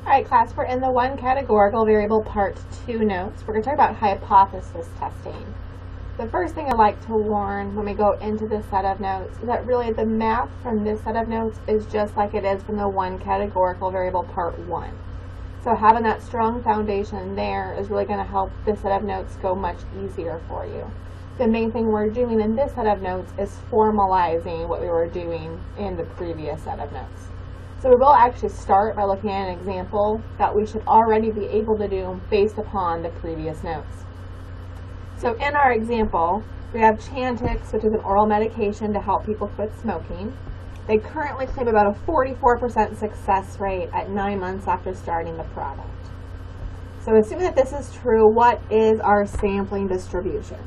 Alright class, we're in the one categorical variable part 2 notes. We're going to talk about hypothesis testing. The first thing I'd like to warn when we go into this set of notes is that really the math from this set of notes is just like it is from the one categorical variable part 1. So having that strong foundation there is really going to help this set of notes go much easier for you. The main thing we're doing in this set of notes is formalizing what we were doing in the previous set of notes. So we will actually start by looking at an example that we should already be able to do based upon the previous notes. So in our example, we have Chantix, which is an oral medication to help people quit smoking. They currently claim about a 44% success rate at 9 months after starting the product. So assuming that this is true, what is our sampling distribution?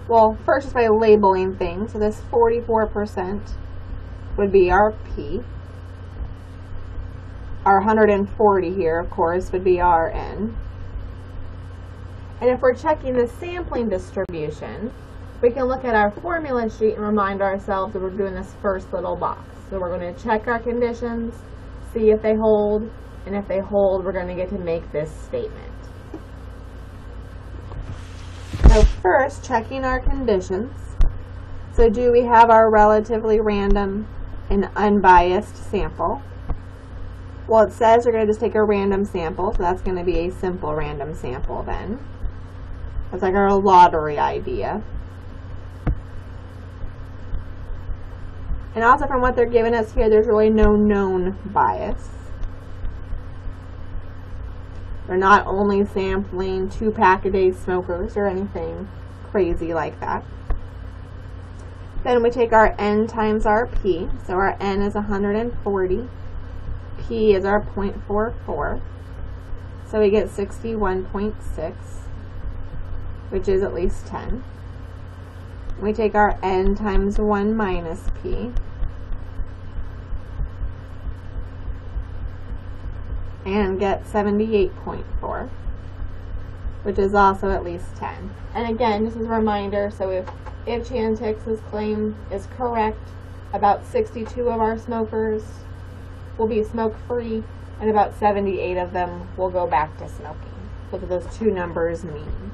Well, first just by labeling things. So this 44% would be our P. Our 140 here, of course, would be our N. And if we're checking the sampling distribution, we can look at our formula sheet and remind ourselves that we're doing this first little box. So we're going to check our conditions, see if they hold, and if they hold, we're going to get to make this statement. So first, checking our conditions. So do we have our relatively random and unbiased sample? Well, it says we're going to just take a random sample, so that's going to be a simple random sample then. That's like our lottery idea. And also from what they're giving us here, there's really no known bias. They're not only sampling 2-pack-a-day smokers or anything crazy like that. Then we take our N times our P. So our N is 140. P is our 0.44, so we get 61.6, which is at least 10. We take our N times 1 minus P, and get 78.4, which is also at least 10. And again, just as a reminder, so if Chantix's claim is correct, about 62 of our smokers will be smoke-free, and about 78 of them will go back to smoking. What do those two numbers mean?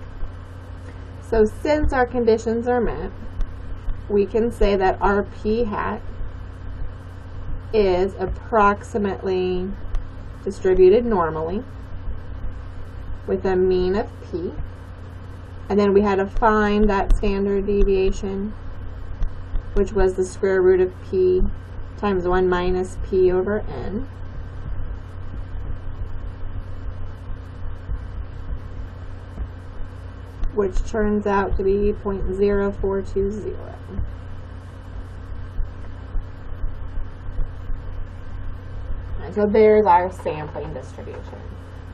So since our conditions are met, we can say that our P hat is approximately distributed normally with a mean of P, and then we had to find that standard deviation, which was the square root of P times 1 minus P over N. Which turns out to be 0.0420. And so there's our sampling distribution.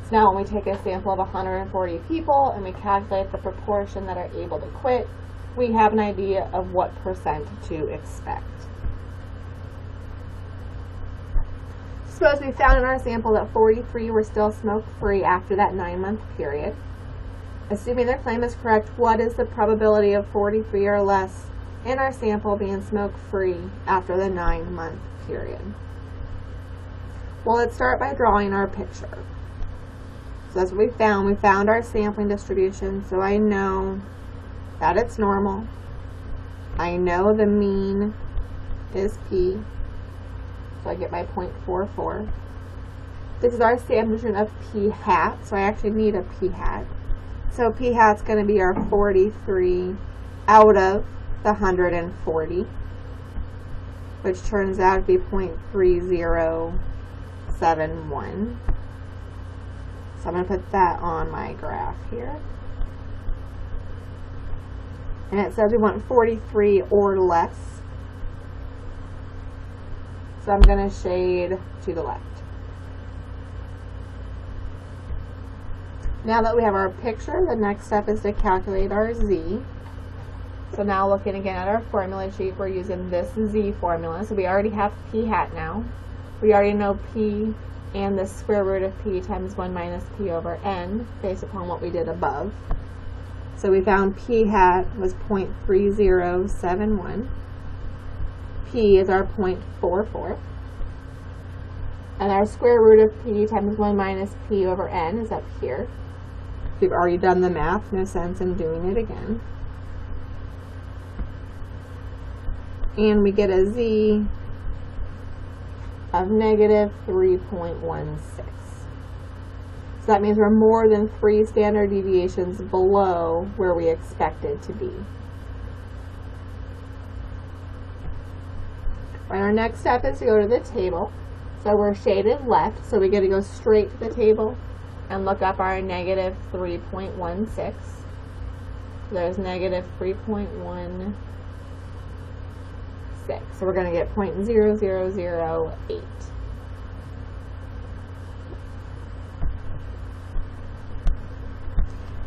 So now when we take a sample of 140 people and we calculate the proportion that are able to quit, we have an idea of what percent to expect. Suppose we found in our sample that 43 were still smoke-free after that 9-month period. Assuming their claim is correct, what is the probability of 43 or less in our sample being smoke-free after the 9-month period? Well, let's start by drawing our picture. So that's what we found. We found our sampling distribution, so I know that it's normal. I know the mean is P. So I get my 0.44. This is our sampling of P hat, so I actually need a P hat. So P hat's going to be our 43 out of the 140, which turns out to be 0.3071. So I'm going to put that on my graph here. And it says we want 43 or less. So I'm going to shade to the left. Now that we have our picture, the next step is to calculate our Z. So now looking again at our formula sheet, we're using this Z formula. So we already have P hat now. We already know P and the square root of P times 1 minus P over N based upon what we did above. So we found P hat was 0.3071. P is our 0.44. And our square root of p times 1 minus p over n is up here. We've already done the math, no sense in doing it again. And we get a z of negative 3.16. So that means we're more than 3 standard deviations below where we expected to be. Right, our next step is to go to the table. So we're shaded left, so we get to go straight to the table and look up our negative 3.16. There's negative 3.16. So we're going to get 0.0008.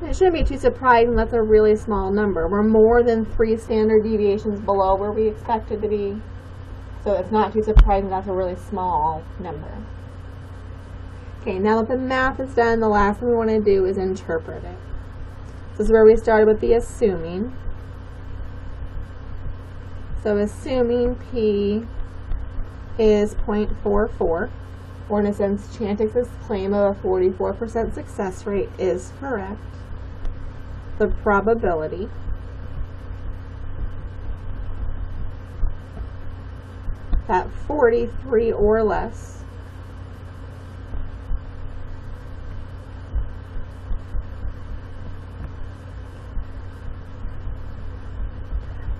It shouldn't be too surprising that's a really small number. We're more than 3 standard deviations below where we expected to be. So it's not too surprising that's a really small number. Okay, now that the math is done, the last thing we want to do is interpret it. This is where we started with the assuming. So assuming P is 0.44, or in a sense, Chantix's claim of a 44% success rate is correct, the probability at 43 or less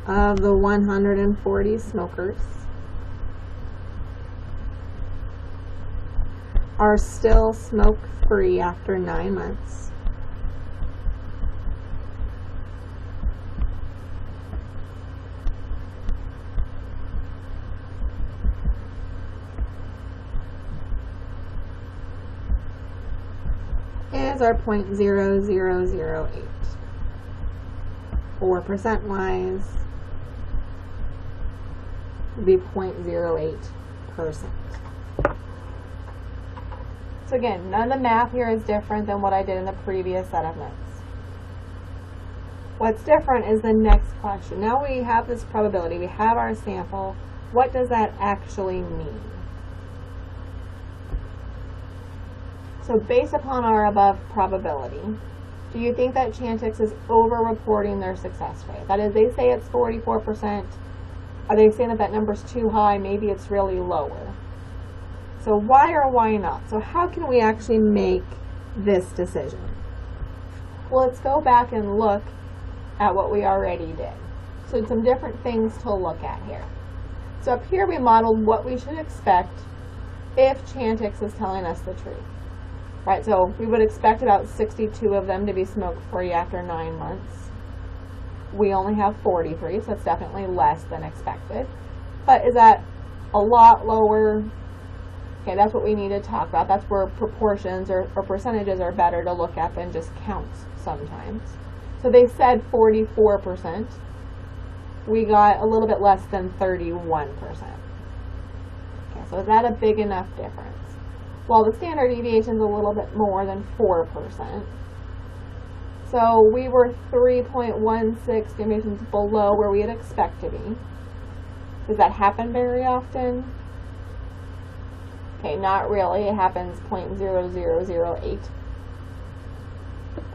of the 140 smokers are still smoke-free after 9 months. Is our 0.0008, or percent-wise would be 0.08%. So again, none of the math here is different than what I did in the previous set of notes. What's different is the next question. Now we have this probability, we have our sample. What does that actually mean? So based upon our above probability, do you think that Chantix is over-reporting their success rate? That is, they say it's 44%. Are they saying that that number's too high? Maybe it's really lower. So why or why not? So how can we actually make this decision? Well, let's go back and look at what we already did. So some different things to look at here. So up here we modeled what we should expect if Chantix is telling us the truth. Right, so we would expect about 62 of them to be smoke-free after 9 months. We only have 43, so it's definitely less than expected. But is that a lot lower? Okay, that's what we need to talk about. That's where proportions or percentages are better to look at than just counts sometimes. So they said 44%. We got a little bit less than 31%. Okay, so is that a big enough difference? Well, the standard deviation is a little bit more than 4%. So we were 3.16 deviations below where we would expect to be. Does that happen very often? Okay, not really. It happens 0.0008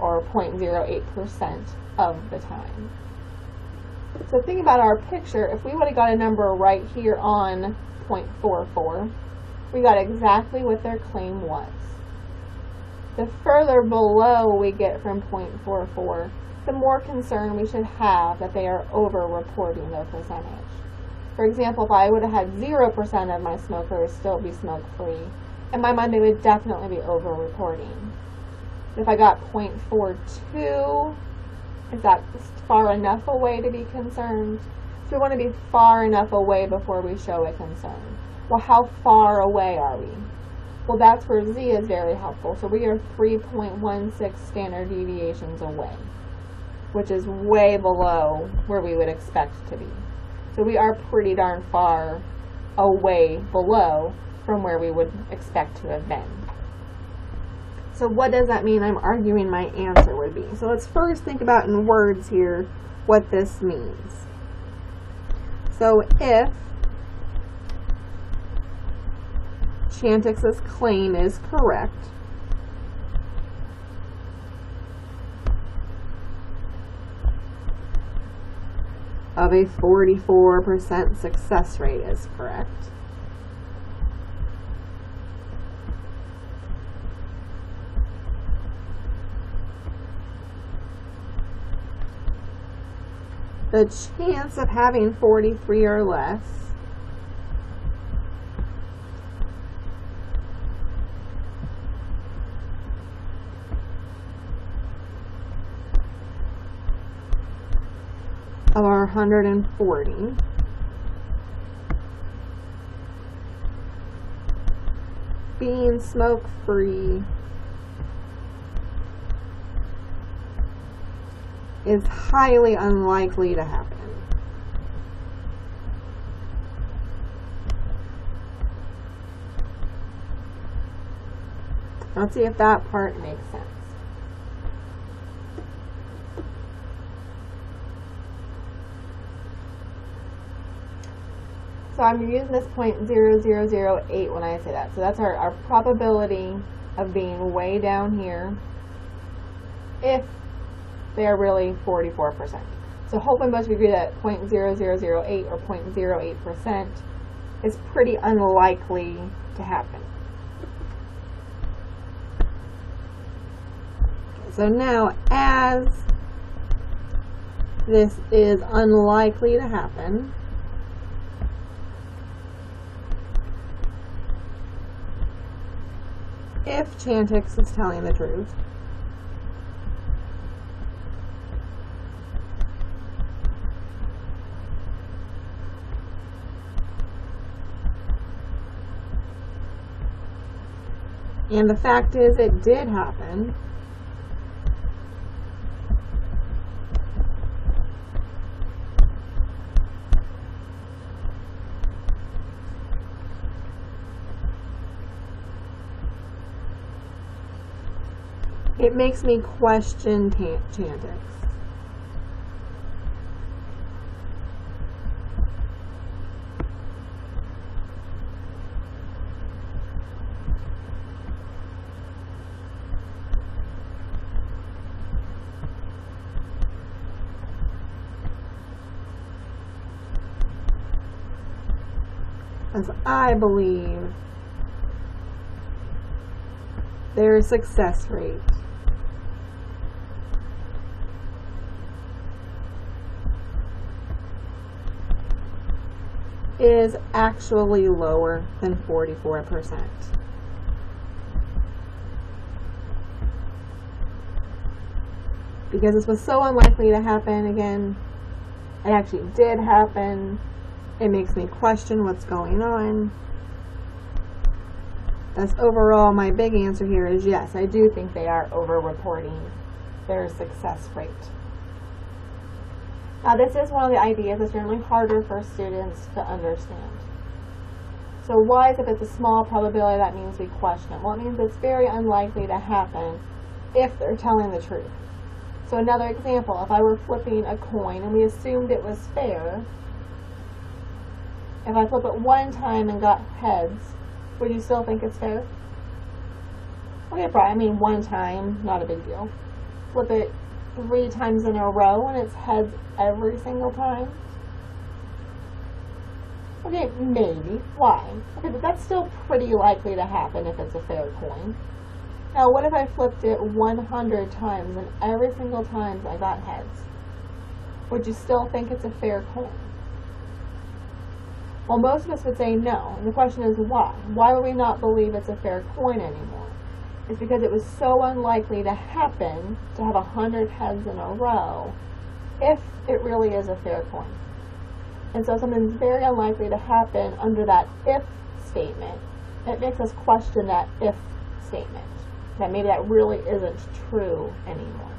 or 0.08% of the time. So think about our picture. If we would have got a number right here on 0.44, we got exactly what their claim was. The further below we get from 0.44, the more concern we should have that they are over-reporting their percentage. For example, if I would have had 0% of my smokers still be smoke-free, in my mind they would definitely be over-reporting. If I got 0.42, is that far enough away to be concerned? So we want to be far enough away before we show a concern. Well, how far away are we? Well, that's where Z is very helpful. So we are 3.16 standard deviations away, which is way below where we would expect to be. So we are pretty darn far away below from where we would expect to have been. So what does that mean I'm arguing my answer would be? So let's first think about in words here what this means. So if Chantix's claim is correct, of a 44% success rate is correct, the chance of having 43 or less of our 140 being smoke-free is highly unlikely to happen. Let's see if that part makes sense. So I'm using this 0.0008 when I say that. So that's our probability of being way down here if they are really 44%. So hopefully most of you agree that 0.0008 or 0.08% is pretty unlikely to happen. So now, as this is unlikely to happen, if Chantix is telling the truth, and the fact is it did happen, it makes me question Chantix. As I believe their success rate is actually lower than 44%. Because this was so unlikely to happen again, it actually did happen. It makes me question what's going on. Thus, overall, my big answer here is yes, I do think they are over-reporting their success rate. Now, this is one of the ideas that's generally harder for students to understand. So why is it if it's a small probability that means we question it? Well, it means it's very unlikely to happen if they're telling the truth. So another example, if I were flipping a coin and we assumed it was fair, if I flip it one time and got heads, would you still think it's fair? Okay, probably. I mean, one time, not a big deal. Flip it 3 times in a row and it's heads every single time. Okay, maybe. Why? Okay, but that's still pretty likely to happen if it's a fair coin. Now, what if I flipped it 100 times and every single time I got heads? Would you still think it's a fair coin? Well, most of us would say no. And the question is why? Why would we not believe it's a fair coin anymore? It's because it was so unlikely to happen to have 100 heads in a row if it really is a fair coin. And so something's very unlikely to happen under that if statement. It makes us question that if statement. That maybe that really isn't true anymore.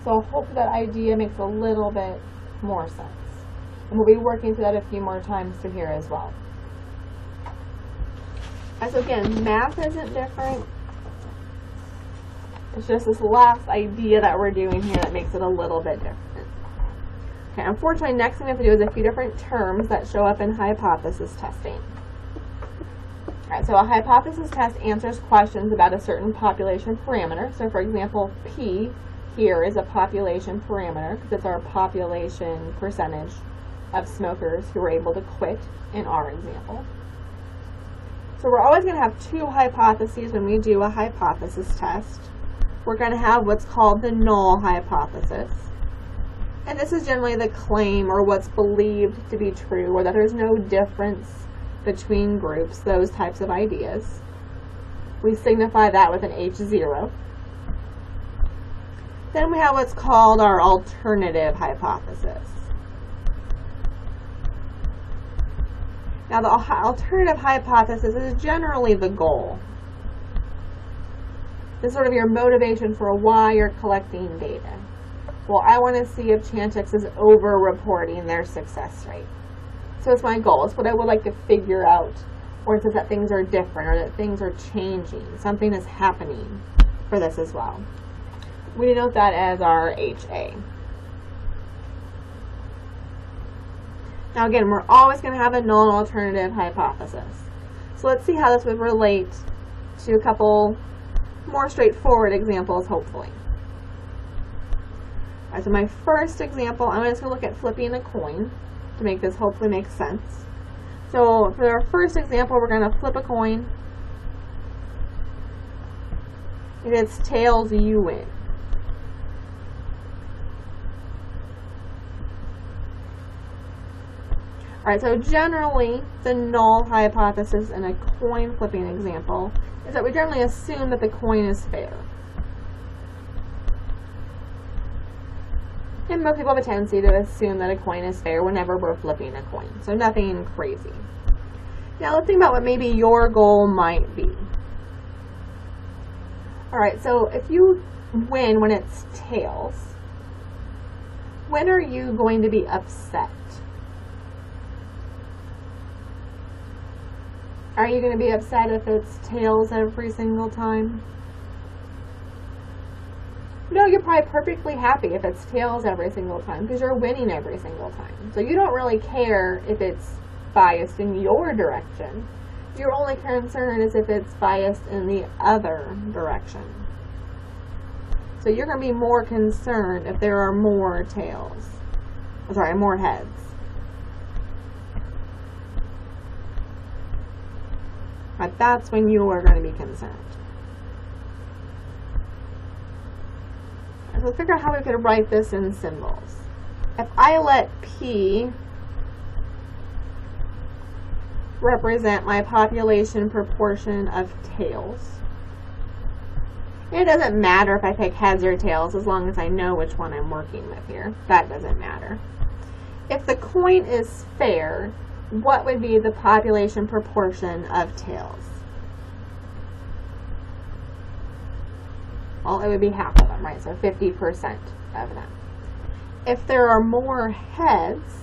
So hopefully that idea makes a little bit more sense. And we'll be working through that a few more times through here as well. So again, math isn't different. It's just this last idea that we're doing here that makes it a little bit different. Okay, unfortunately, next thing we have to do is a few different terms that show up in hypothesis testing. Alright, so a hypothesis test answers questions about a certain population parameter. So for example, P here is a population parameter because it's our population percentage of smokers who were able to quit in our example. So we're always going to have two hypotheses when we do a hypothesis test. We're going to have what's called the null hypothesis. And this is generally the claim or what's believed to be true, or that there's no difference between groups, those types of ideas. We signify that with an H0. Then we have what's called our alternative hypothesis. Now the alternative hypothesis is generally the goal. This is sort of your motivation for why you're collecting data. Well, I want to see if Chantix is over-reporting their success rate. So it's my goal. It's what I would like to figure out, or it says that things are different or that things are changing. Something is happening for this as well. We denote that as our HA. Now again, we're always going to have a null and alternative hypothesis. So let's see how this would relate to a couple more straightforward examples, hopefully. All right, so my first example, I'm just going to look at flipping a coin to make this hopefully make sense. So for our first example, we're going to flip a coin. If it's tails, you win. Alright, so generally the null hypothesis in a coin flipping example is that we generally assume that the coin is fair. And most people have a tendency to assume that a coin is fair whenever we're flipping a coin. So nothing crazy. Now let's think about what maybe your goal might be. Alright, so if you win when it's tails, when are you going to be upset? Are you going to be upset if it's tails every single time? No, you're probably perfectly happy if it's tails every single time because you're winning every single time. So you don't really care if it's biased in your direction. Your only concern is if it's biased in the other direction. So you're going to be more concerned if there are more tails. Sorry, more heads. But that's when you are going to be concerned. So let's figure out how we could write this in symbols. If I let P represent my population proportion of tails, it doesn't matter if I pick heads or tails as long as I know which one I'm working with here. That doesn't matter. If the coin is fair, what would be the population proportion of tails? Well, it would be half of them, right? So 50% of them. If there are more heads,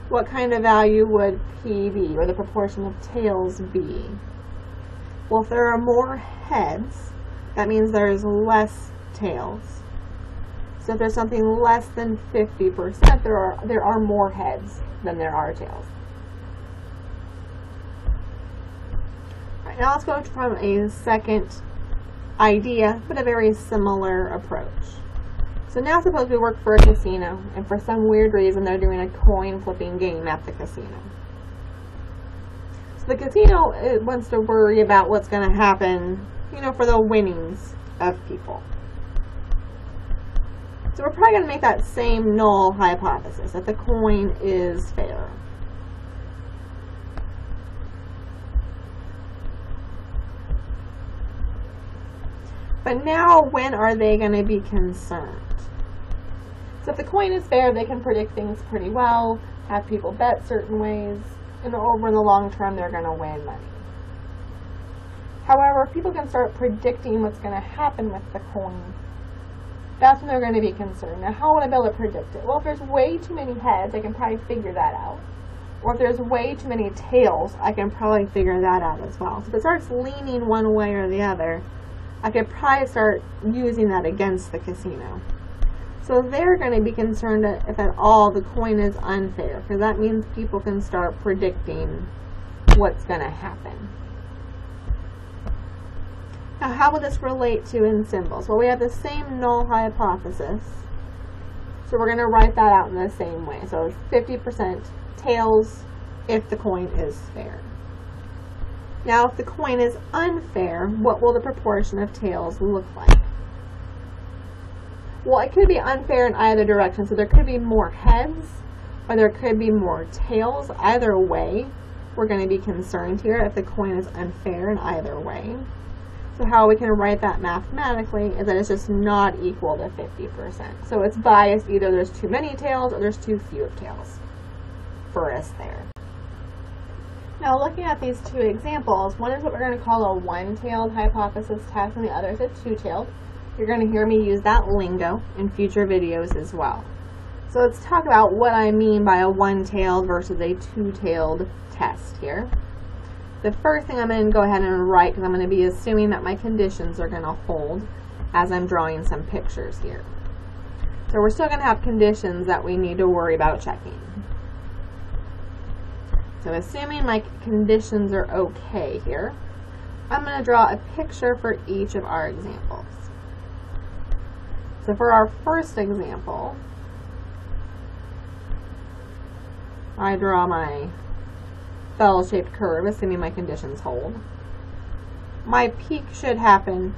what kind of value would P be, or the proportion of tails be? Well, if there are more heads, that means there's less tails. So if there's something less than 50%, there are more heads than there are tails. All right, now let's go from a second idea, but a very similar approach. So now suppose we work for a casino, and for some weird reason they're doing a coin flipping game at the casino. So the casino wants to worry about what's going to happen, for the winnings of people. So we're probably going to make that same null hypothesis, that the coin is fair. But now, when are they going to be concerned? So if the coin is fair, they can predict things pretty well, have people bet certain ways, and over the long term, they're going to win money. However, if people can start predicting what's going to happen with the coin, that's when they're going to be concerned. Now, how would I be able to predict it? Well, if there's way too many heads, I can probably figure that out. Or if there's way too many tails, I can probably figure that out as well. So if it starts leaning one way or the other, I could probably start using that against the casino. So they're going to be concerned if at all the coin is unfair, because that means people can start predicting what's going to happen. Now, how will this relate to in symbols? Well, we have the same null hypothesis, so we're going to write that out in the same way. So 50% tails if the coin is fair. Now, if the coin is unfair, what will the proportion of tails look like? Well, it could be unfair in either direction, so there could be more heads, or there could be more tails. Either way, we're going to be concerned here if the coin is unfair in either way. So how we can write that mathematically is that it's just not equal to 50%. So it's biased, either there's too many tails or there's too few tails for us there. Now, looking at these two examples, one is what we're going to call a one-tailed hypothesis test, and the other is a two-tailed. You're going to hear me use that lingo in future videos as well. So let's talk about what I mean by a one-tailed versus a two-tailed test here. The first thing I'm going to go ahead and write, because I'm going to be assuming that my conditions are going to hold as I'm drawing some pictures here. So we're still going to have conditions that we need to worry about checking. So assuming my conditions are okay here, I'm going to draw a picture for each of our examples. So for our first example, I draw my bell-shaped curve, assuming my conditions hold. My peak should happen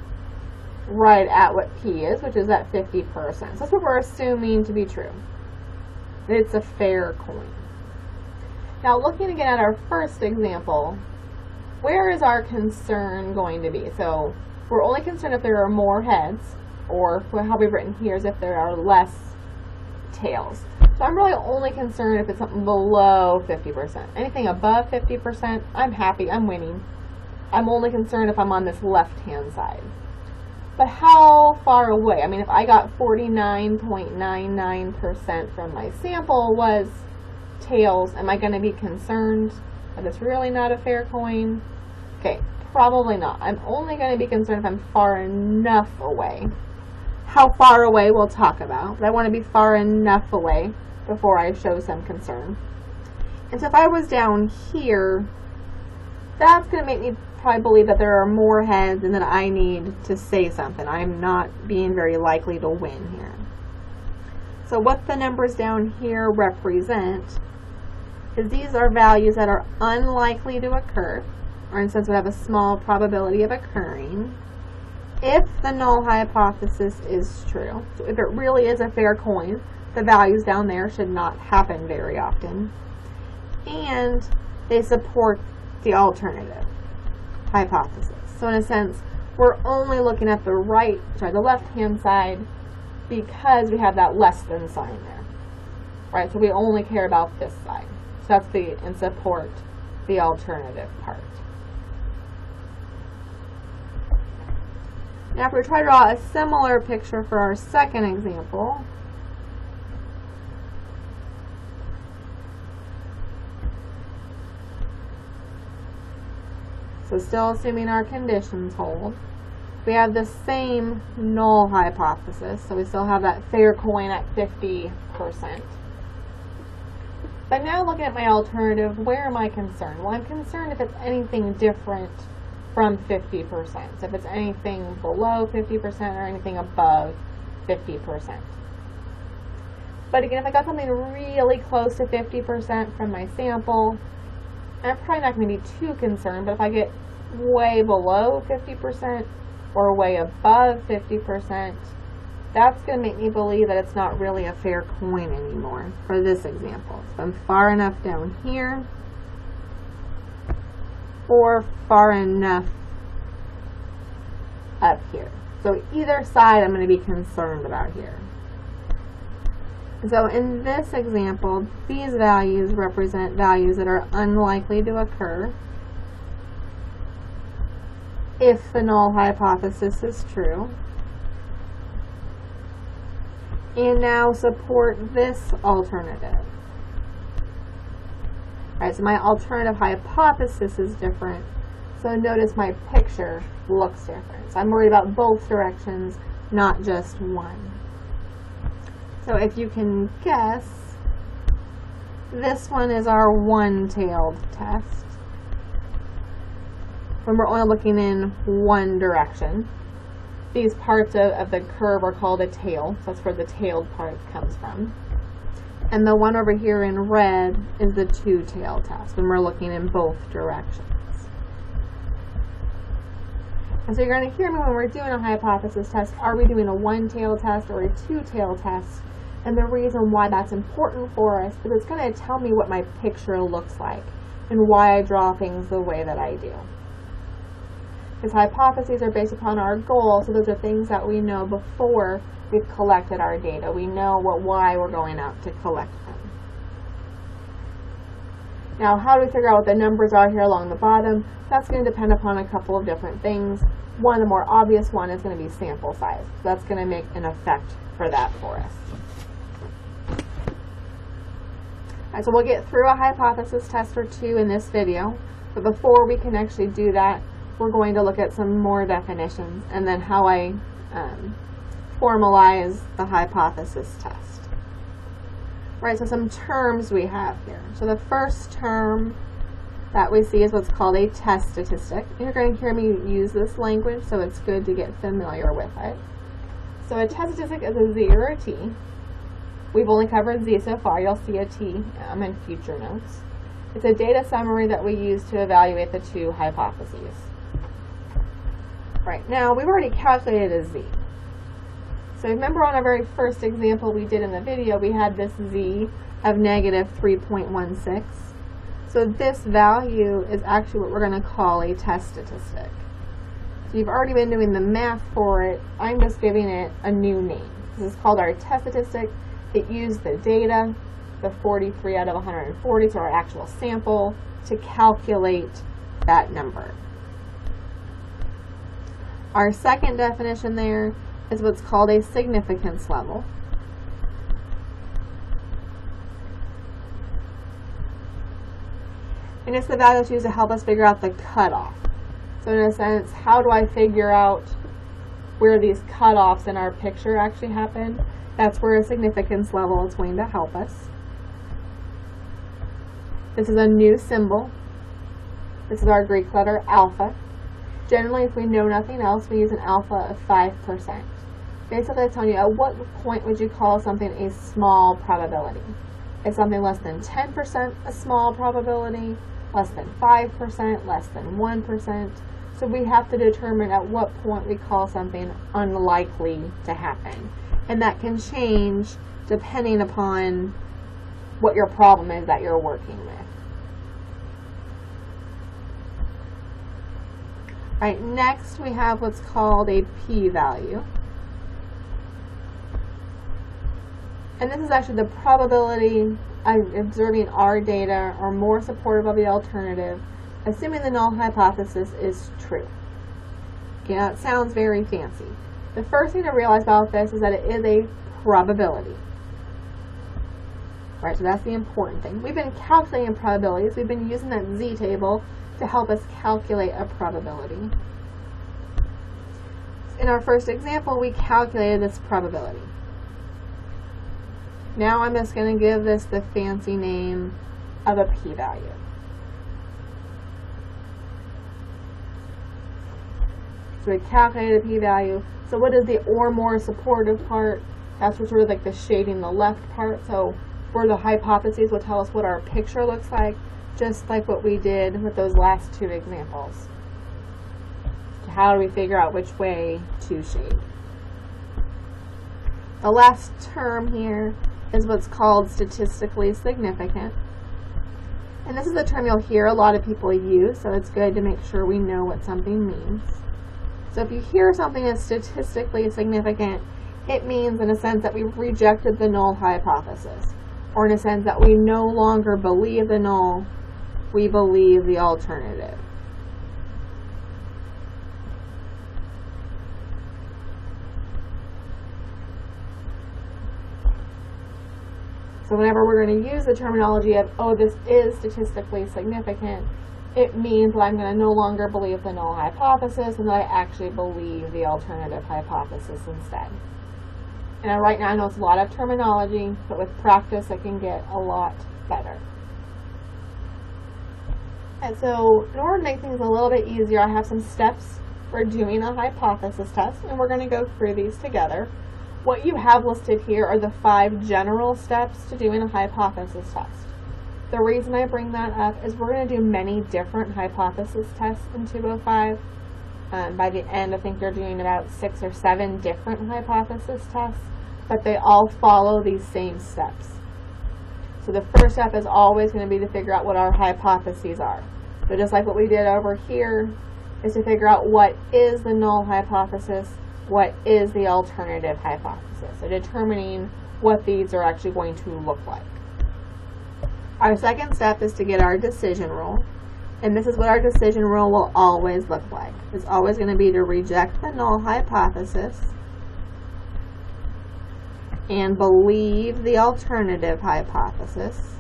right at what P is, which is at 50%. So that's what we're assuming to be true. It's a fair coin. Now, looking again at our first example, where is our concern going to be? So we're only concerned if there are more heads, or how we've written here is if there are less tails. So I'm really only concerned if it's something below 50%. Anything above 50%, I'm happy, I'm winning. I'm only concerned if I'm on this left-hand side. But how far away? I mean, if I got 49.99% from my sample was tails, am I going to be concerned that it's really not a fair coin? Okay, probably not. I'm only going to be concerned if I'm far enough away. How far away we'll talk about, but I want to be far enough away before I show some concern. And so if I was down here, that's going to make me probably believe that there are more heads and that I need to say something. I'm not being very likely to win here. So what the numbers down here represent is these are values that are unlikely to occur, or in a sense would have a small probability of occurring, if the null hypothesis is true. So if it really is a fair coin, the values down there should not happen very often. And they support the alternative hypothesis. So in a sense, we're only looking at the left-hand side because we have that less than sign there. Right? So we only care about this side. So that's and support the alternative part. Now if we try to draw a similar picture for our second example, so still assuming our conditions hold, we have the same null hypothesis, so we still have that fair coin at 50%. But now looking at my alternative, where am I concerned? Well, I'm concerned if it's anything different from 50%. So if it's anything below 50% or anything above 50%. But again, if I got something really close to 50% from my sample, I'm probably not going to be too concerned, but if I get way below 50% or way above 50%, that's going to make me believe that it's not really a fair coin anymore for this example. So I'm far enough down here or far enough up here. So either side I'm going to be concerned about here. So in this example, these values represent values that are unlikely to occur if the null hypothesis is true, and now support this alternative. Alright, so my alternative hypothesis is different, so notice my picture looks different. So I'm worried about both directions, not just one. So if you can guess, this one is our one-tailed test, when we're only looking in one direction. These parts of the curve are called a tail, so that's where the tailed part comes from. And the one over here in red is the two-tailed test, when we're looking in both directions. And so you're going to hear me when we're doing a hypothesis test, are we doing a one-tailed test or a two-tailed test? And the reason why that's important for us is it's going to tell me what my picture looks like and why I draw things the way that I do. Because hypotheses are based upon our goal, so those are things that we know before we've collected our data. We know why we're going out to collect them. Now, how do we figure out what the numbers are here along the bottom? That's going to depend upon a couple of different things. One, the more obvious one, is going to be sample size. So that's going to make an effect for that for us. Alright, so we'll get through a hypothesis test or two in this video, but before we can actually do that, we're going to look at some more definitions and then how I formalize the hypothesis test. Right, so some terms we have here. So the first term that we see is what's called a test statistic. You're going to hear me use this language, so it's good to get familiar with it. So a test statistic is a Z or a T. We've only covered Z so far. You'll see a T in future notes. It's a data summary that we use to evaluate the two hypotheses. Right, now we've already calculated a Z. So remember on our very first example we did in the video, we had this Z of negative 3.16. So this value is actually what we're going to call a test statistic. So you've already been doing the math for it. I'm just giving it a new name. This is called our test statistic. It used the data, the 43 out of 140, so our actual sample, to calculate that number. Our second definition there is what's called a significance level. And it's the value that's used to help us figure out the cutoff. So in a sense, how do I figure out where these cutoffs in our picture actually happen? That's where a significance level is going to help us. This is a new symbol. This is our Greek letter alpha. Generally, if we know nothing else, we use an alpha of 5%. Basically, it's telling you at what point would you call something a small probability. Is something less than 10% a small probability? Less than 5%? Less than 1%? So we have to determine at what point we call something unlikely to happen. And that can change depending upon what your problem is that you're working with. Alright, next we have what's called a p-value. And this is actually the probability of observing our data are more supportive of the alternative, assuming the null hypothesis is true. Okay, now it sounds very fancy. The first thing to realize about this is that it is a probability. Right, so that's the important thing. We've been calculating probabilities. We've been using that Z table to help us calculate a probability. In our first example, we calculated this probability. Now I'm just going to give this the fancy name of a p-value. So we calculated a p-value. So what is the or more supportive part? That's sort of like the shading the left part. So for the hypotheses will tell us what our picture looks like, just like what we did with those last two examples. So how do we figure out which way to shade? The last term here is what's called statistically significant. And this is a term you'll hear a lot of people use, so it's good to make sure we know what something means. So if you hear something is statistically significant, it means in a sense that we've rejected the null hypothesis, or in a sense that we no longer believe the null, we believe the alternative. So whenever we're going to use the terminology of, oh, this is statistically significant, it means that I'm going to no longer believe the null hypothesis and that I actually believe the alternative hypothesis instead. And right now I know it's a lot of terminology, but with practice it can get a lot better. And so in order to make things a little bit easier, I have some steps for doing a hypothesis test, and we're going to go through these together. What you have listed here are the 5 general steps to doing a hypothesis test. The reason I bring that up is we're going to do many different hypothesis tests in 205. By the end, I think you're doing about 6 or 7 different hypothesis tests, but they all follow these same steps. So the first step is always going to be to figure out what our hypotheses are. So just like what we did over here, is to figure out what is the null hypothesis, what is the alternative hypothesis. So determining what these are actually going to look like. Our second step is to get our decision rule. And this is what our decision rule will always look like. It's always going to be to reject the null hypothesis and believe the alternative hypothesis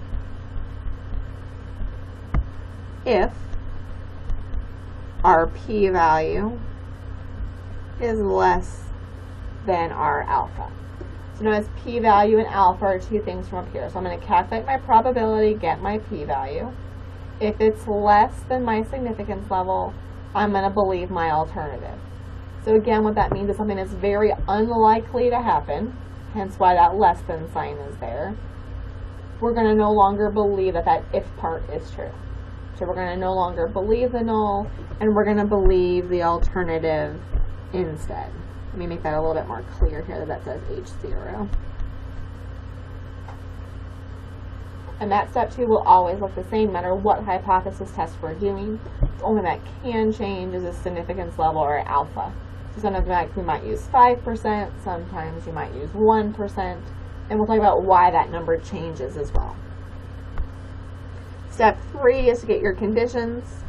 if our p-value is less than our alpha. So notice p-value and alpha are 2 things from up here. So I'm going to calculate my probability, get my p-value. If it's less than my significance level, I'm going to believe my alternative. So again, what that means is something that's very unlikely to happen, hence why that less than sign is there. We're going to no longer believe that that if part is true. So we're going to no longer believe the null, and we're going to believe the alternative instead. Let me make that a little bit more clear here that says H0. And that step 2 will always look the same no matter what hypothesis test we're doing. The only that can change is a significance level or alpha. So sometimes we might use 5%, sometimes you might use 1%, and we'll talk about why that number changes as well. Step 3 is to get your conditions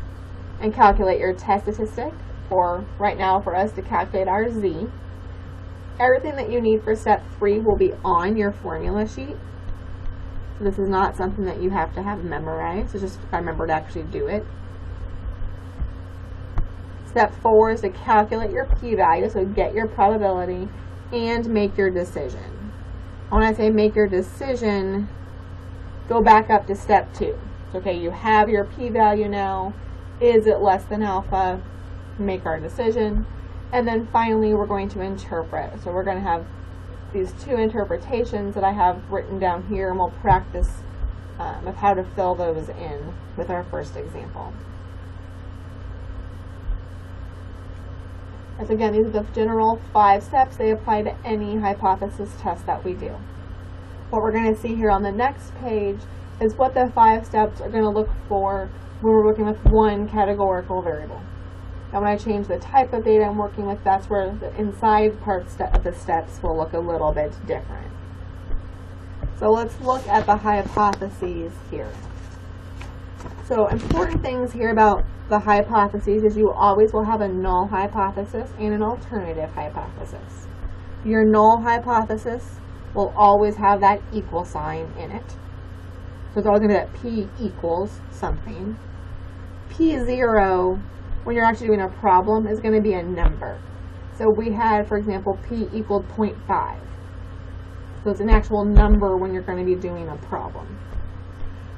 and calculate your test statistic, or right now for us to calculate our Z. Everything that you need for step 3 will be on your formula sheet. So this is not something that you have to have memorized, so just remember to actually do it. Step 4 is to calculate your p-value, so get your probability and make your decision. When I say make your decision, go back up to step 2. Okay, you have your p-value now. Is it less than alpha? Make our decision. And then finally, we're going to interpret. So we're going to have these 2 interpretations that I have written down here, and we'll practice of how to fill those in with our first example. As again, these are the general 5 steps. They apply to any hypothesis test that we do. What we're going to see here on the next page is what the 5 steps are going to look for when we're working with one categorical variable. Now when I change the type of data I'm working with, that's where the inside parts of the steps will look a little bit different. So let's look at the hypotheses here. So important things here about the hypotheses is you always will have a null hypothesis and an alternative hypothesis. Your null hypothesis will always have that equal sign in it. So it's always going to be that P equals something. P0, when you're actually doing a problem, is going to be a number. So we had, for example, P equaled 0.5. So it's an actual number when you're going to be doing a problem.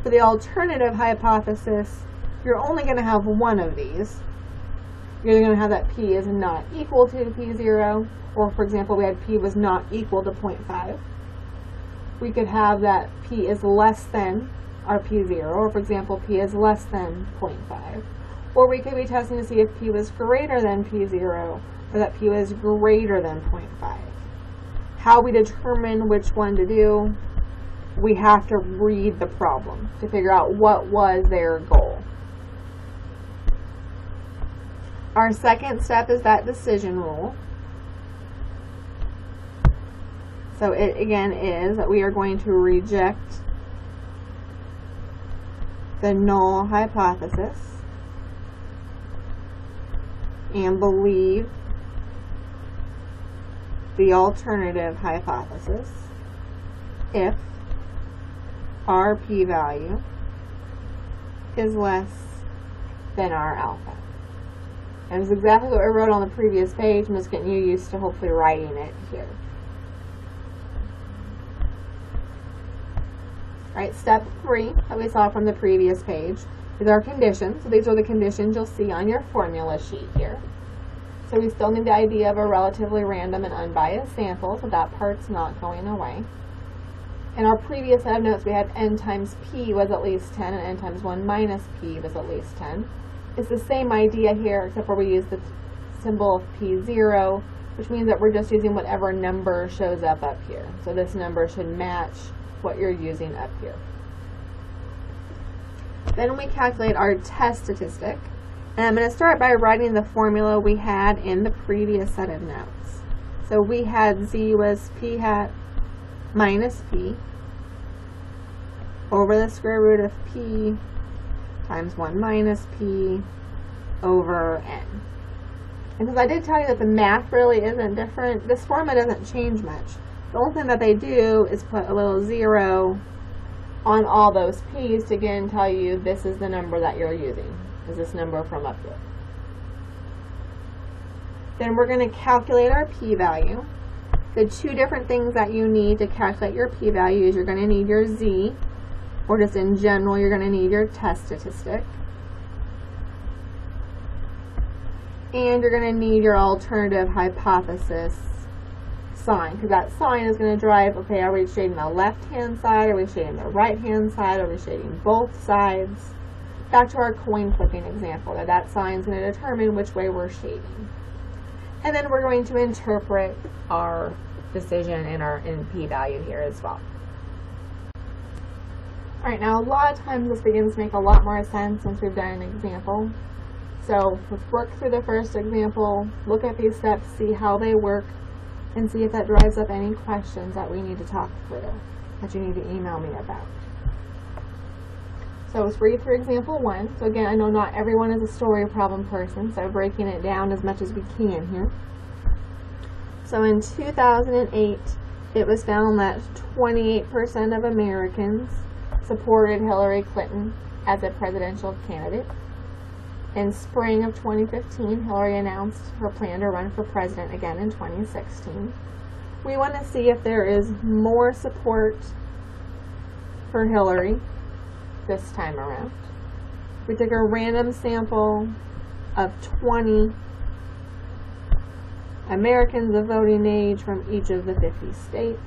For the alternative hypothesis, you're only going to have one of these. You're either going to have that P is not equal to P0, or for example, we had P was not equal to 0.5. We could have that P is less than our P0, or for example, P is less than 0.5. Or we could be testing to see if P was greater than P0, or that P was greater than 0.5. How we determine which one to do, we have to read the problem to figure out what was their goal. Our second step is that decision rule. So it again is that we are going to reject the null hypothesis and believe the alternative hypothesis if our p-value is less than our alpha. And it's exactly what I wrote on the previous page. I'm just getting you used to hopefully writing it here. Alright, step 3 that we saw from the previous page is our conditions. So these are the conditions you'll see on your formula sheet here. So we still need the idea of a relatively random and unbiased sample, so that part's not going away. In our previous set of notes, we had n times p was at least 10 and n times 1 minus p was at least 10. It's the same idea here, except for we use the symbol of p0, which means that we're just using whatever number shows up here. So this number should match what you're using up here. Then we calculate our test statistic. And I'm going to start by writing the formula we had in the previous set of notes. So we had z was p hat minus p over the square root of p times 1 minus p over n. And since I did tell you that the math really isn't different, this formula doesn't change much. The only thing that they do is put a little 0 on all those p's to again tell you this is the number that you're using. Is this number from up here. Then we're going to calculate our p-value. The two different things that you need to calculate your p-value is you're going to need your z, or just in general you're going to need your test statistic. And you're going to need your alternative hypothesis sign, because that sign is going to drive, okay, are we shading the left-hand side, are we shading the right-hand side, are we shading both sides? Back to our coin flipping example, that sign is going to determine which way we're shading. And then we're going to interpret our decision in p-value here as well. Alright, now a lot of times this begins to make a lot more sense since we've done an example. So let's work through the first example, look at these steps, see how they work, and see if that drives up any questions that we need to talk through, that you need to email me about. So let's read through example 1. So again, I know not everyone is a story problem person, so breaking it down as much as we can here. So in 2008, it was found that 28% of Americans supported Hillary Clinton as a presidential candidate. In spring of 2015, Hillary announced her plan to run for president again in 2016. We want to see if there is more support for Hillary this time around. We took a random sample of 20 Americans of voting age from each of the 50 states.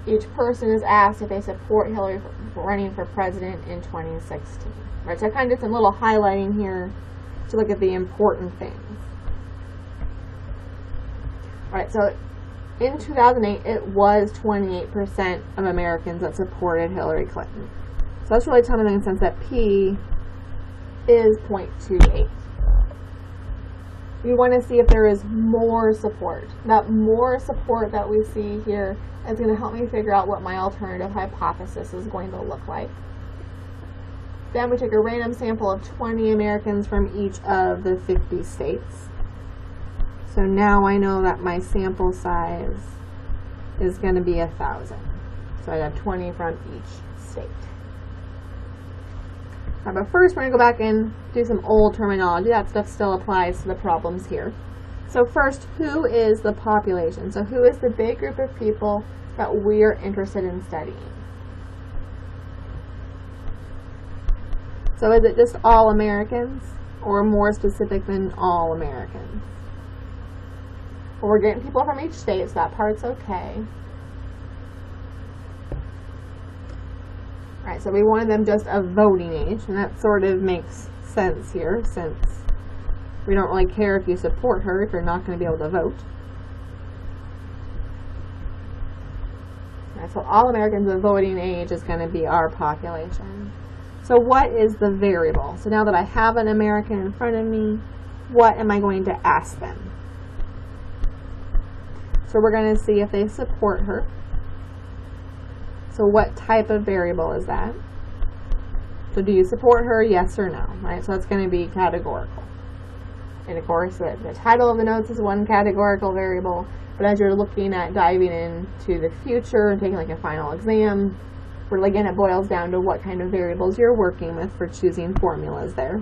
Each person is asked if they support Hillary running for president in 2016. Right, so I kind of did some little highlighting here to look at the important things. Alright, so in 2008, it was 28% of Americans that supported Hillary Clinton. So that's really telling me sense that P is 0.28. We want to see if there is more support. That more support that we see here is going to help me figure out what my alternative hypothesis is going to look like. Then we took a random sample of 20 Americans from each of the 50 states. So now I know that my sample size is going to be 1,000. So I have 20 from each state. But first we're going to go back and do some old terminology. That stuff still applies to the problems here. So first, who is the population? So who is the big group of people that we're interested in studying? So is it just all Americans, or more specific than all Americans? Well, we're getting people from each state, so that part's okay. Alright, so we wanted them just of voting age, and that sort of makes sense here, since we don't really care if you support her if you're not going to be able to vote. Alright, so all Americans of voting age is going to be our population. So what is the variable? So now that I have an American in front of me, what am I going to ask them? So we're going to see if they support her. So what type of variable is that? So do you support her, yes or no? Right? So that's going to be categorical. And of course, the title of the notes is one categorical variable, but as you're looking at diving into the future and taking like a final exam, really again it boils down to what kind of variables you're working with for choosing formulas there.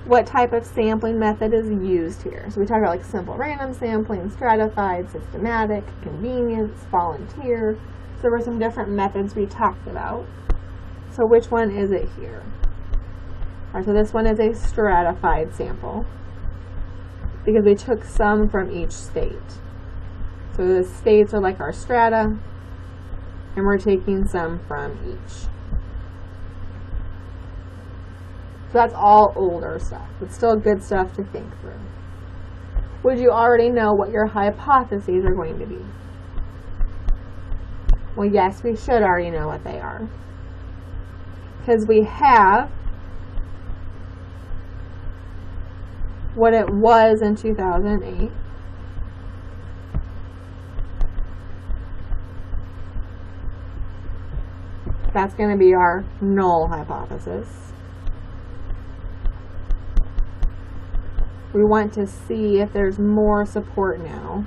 What type of sampling method is used here? So we talked about like simple random sampling, stratified, systematic, convenience, volunteer. So there were some different methods we talked about. So which one is it here? Alright, so this one is a stratified sample because we took some from each state. So the states are like our strata, and we're taking some from each. So that's all older stuff. It's still good stuff to think through. Would you already know what your hypotheses are going to be? Well, yes, we should already know what they are. Because we have what it was in 2008. That's going to be our null hypothesis. We want to see if there's more support now.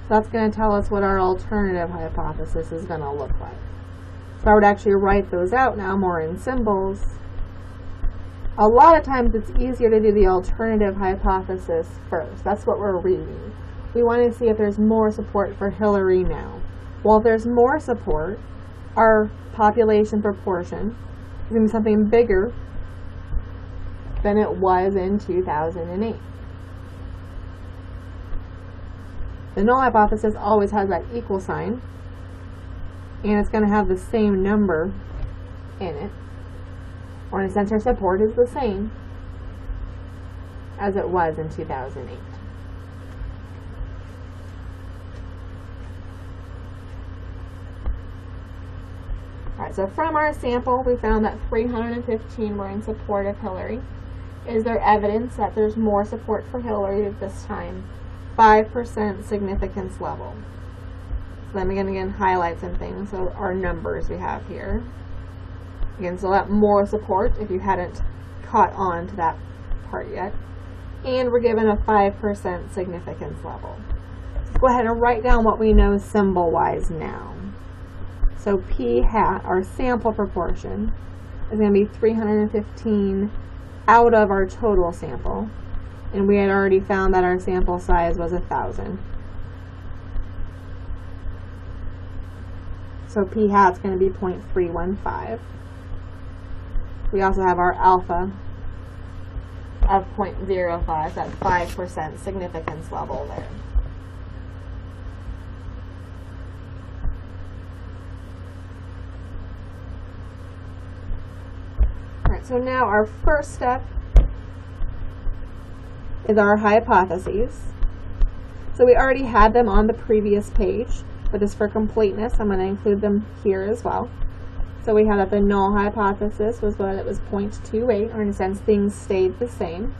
That's going to tell us what our alternative hypothesis is going to look like. So I would actually write those out now more in symbols. A lot of times it's easier to do the alternative hypothesis first. That's what we're reading. We want to see if there's more support for Hillary now. Well, if there's more support, our population proportion is going to be something bigger than it was in 2008. The null hypothesis always has that equal sign, and it's going to have the same number in it. Or in a sense, our support is the same as it was in 2008. Alright, so from our sample, we found that 315 were in support of Hillary. Is there evidence that there's more support for Hillary at this time? 5% significance level. So let me again highlight some things. So our numbers we have here. Again, so that more support if you hadn't caught on to that part yet. And we're given a 5% significance level. Let's go ahead and write down what we know symbol-wise now. So p hat, our sample proportion, is going to be 315 out of our total sample. And we had already found that our sample size was 1,000. So p hat's going to be 0.315. We also have our alpha of 0.05, that 5% significance level there. Alright, so now our first step is our hypotheses. So we already had them on the previous page, but just for completeness, I'm going to include them here as well. So we had that the null hypothesis was that it was 0.28, or in a sense things stayed the same.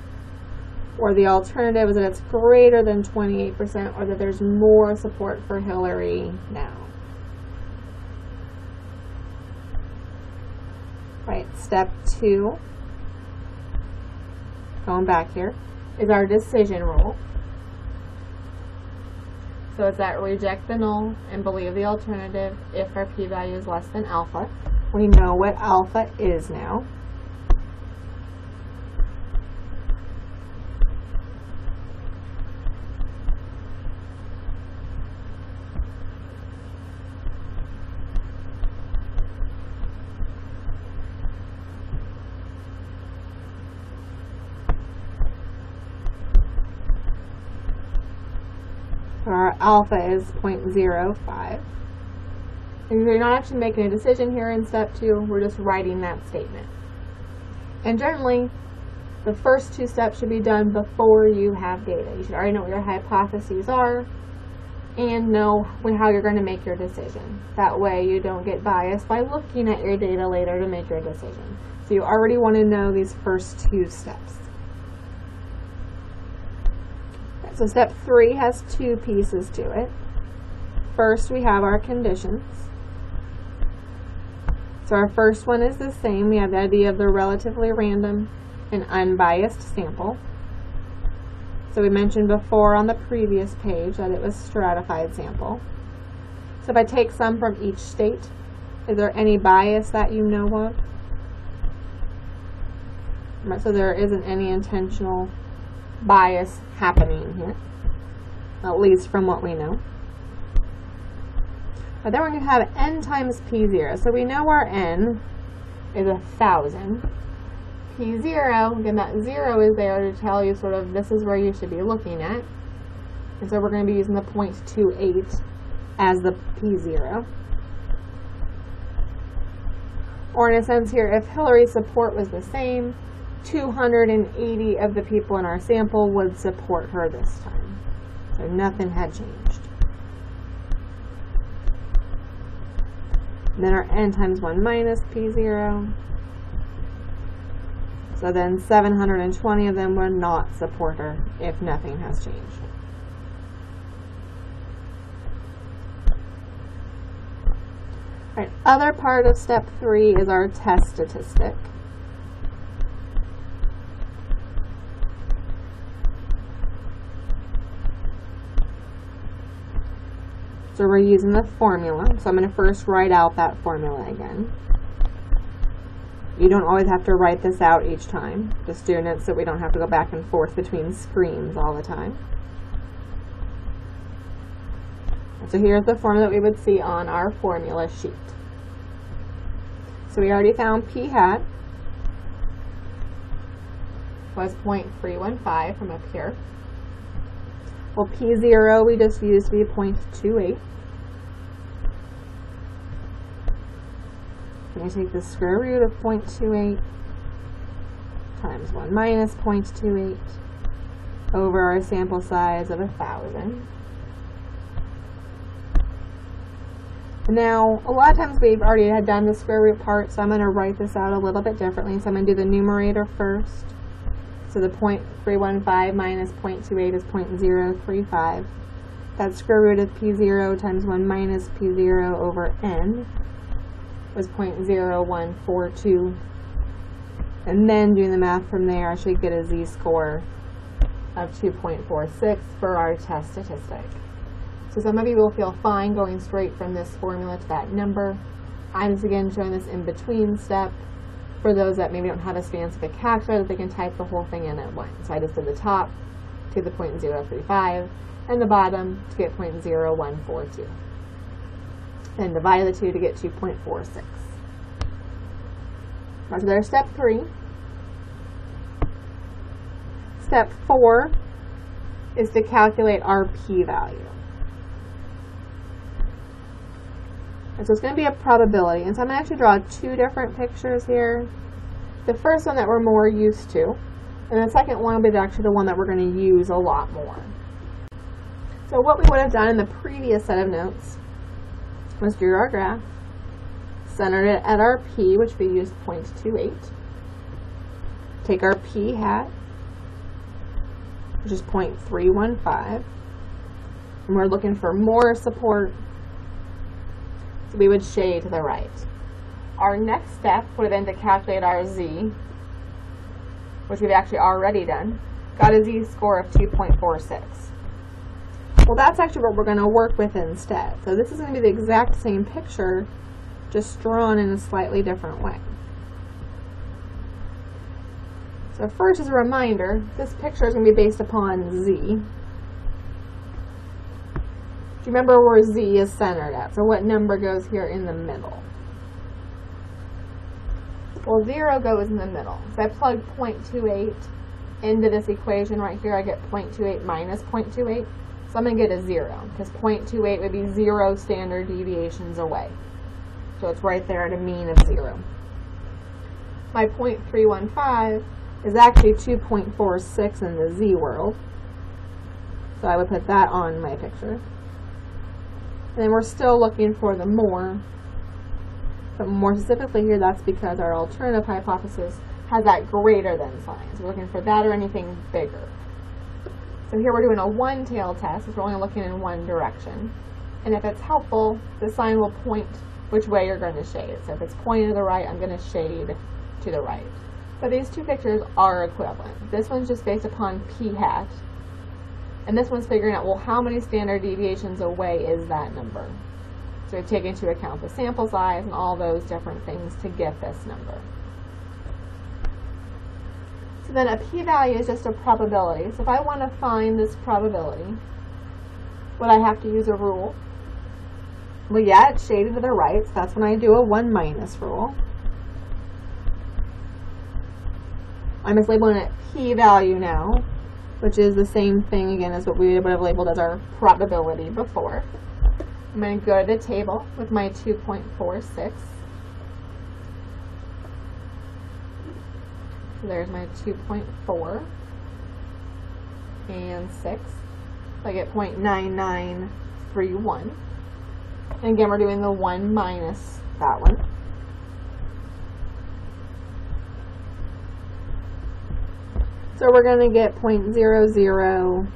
Or the alternative is that it's greater than 28%, or that there's more support for Hillary now. Right, step 2, going back here, is our decision rule. So it's that reject the null and believe the alternative if our p-value is less than alpha. We know what alpha is now. Our alpha is 0.05. And you're not actually making a decision here in step 2, we're just writing that statement. And generally, the first 2 steps should be done before you have data. You should already know what your hypotheses are and know how you're going to make your decision. That way you don't get biased by looking at your data later to make your decision. So you already want to know these first 2 steps. So step 3 has 2 pieces to it. First, we have our conditions. So our first one is the same. We have the idea of the relatively random and unbiased sample. So we mentioned before on the previous page that it was stratified sample. So if I take some from each state, is there any bias that you know of? So there isn't any intentional bias happening here, at least from what we know. But then we're going to have n times p0. So we know our n is 1,000. P0, again, that 0 is there to tell you sort of this is where you should be looking at. And so we're going to be using the 0.28 as the P0. Or in a sense here, if Hillary's support was the same, 280 of the people in our sample would support her this time. So nothing had changed. And then our n times 1 minus P0. So then 720 of them would not support her if nothing has changed. All right, other part of step 3 is our test statistic. So we're using the formula. So I'm going to first write out that formula again. You don't always have to write this out each time, just doing it so we don't have to go back and forth between screens all the time. So here's the formula that we would see on our formula sheet. So we already found p hat was 0.315 from up here. Well, P0 we just used to be 0.28. And you take the square root of 0.28 times 1 minus 0.28 over our sample size of 1,000. Now, a lot of times we've already had done the square root part, so I'm going to write this out a little bit differently. So I'm going to do the numerator first. So the 0.315 minus 0.28 is 0.035. That's square root of P0 times 1 minus P0 over n was 0.0142. And then doing the math from there, I should get a z-score of 2.46 for our test statistic. So some of you will feel fine going straight from this formula to that number. I'm just again showing this in-between step for those that maybe don't have as fancy of a calculator that they can type the whole thing in at once. So I just did the top to the 0.035 and the bottom to get 0.0142. And divided the two to get 2.46. So there's step 3. Step 4 is to calculate our p-value. And so it's going to be a probability. And so I'm going to actually draw 2 different pictures here. The first one that we're more used to, and the second one will be actually the one that we're going to use a lot more. So what we would have done in the previous set of notes was drew our graph, centered it at our p, which we used 0.28. Take our p hat, which is 0.315, and we're looking for more support, so we would shade to the right. Our next step would have been to calculate our z, which we've actually already done. Got a z-score of 2.46. Well, that's actually what we're going to work with instead. So this is going to be the exact same picture, just drawn in a slightly different way. So first, as a reminder, this picture is going to be based upon z. Do you remember where z is centered at? So what number goes here in the middle? Well, 0 goes in the middle. So I plug 0.28 into this equation right here. I get 0.28 minus 0.28. So I'm going to get a 0, because 0.28 would be 0 standard deviations away. So it's right there at a mean of 0. My 0.315 is actually 2.46 in the z world. So I would put that on my picture. And then we're still looking for the more. But more specifically here, that's because our alternative hypothesis has that greater than sign. So we're looking for that or anything bigger. So here we're doing a one-tailed test, because we're only looking in one direction. And if it's helpful, the sign will point which way you're going to shade. So if it's pointing to the right, I'm going to shade to the right. But these two pictures are equivalent. This one's just based upon p hat. And this one's figuring out, well, how many standard deviations away is that number? So we've taken into account the sample size and all those different things to get this number. So then a p-value is just a probability. So if I want to find this probability, would I have to use a rule? Well, yeah, it's shaded to the right, so that's when I do a 1 minus rule. I'm just labeling it p-value now, which is the same thing again as what we would have labeled as our probability before. I'm going to go to the table with my 2.46. So there's my 2.4 and 6. So I get 0.9931. And again, we're doing the 1 minus that one. So we're going to get 0.0069.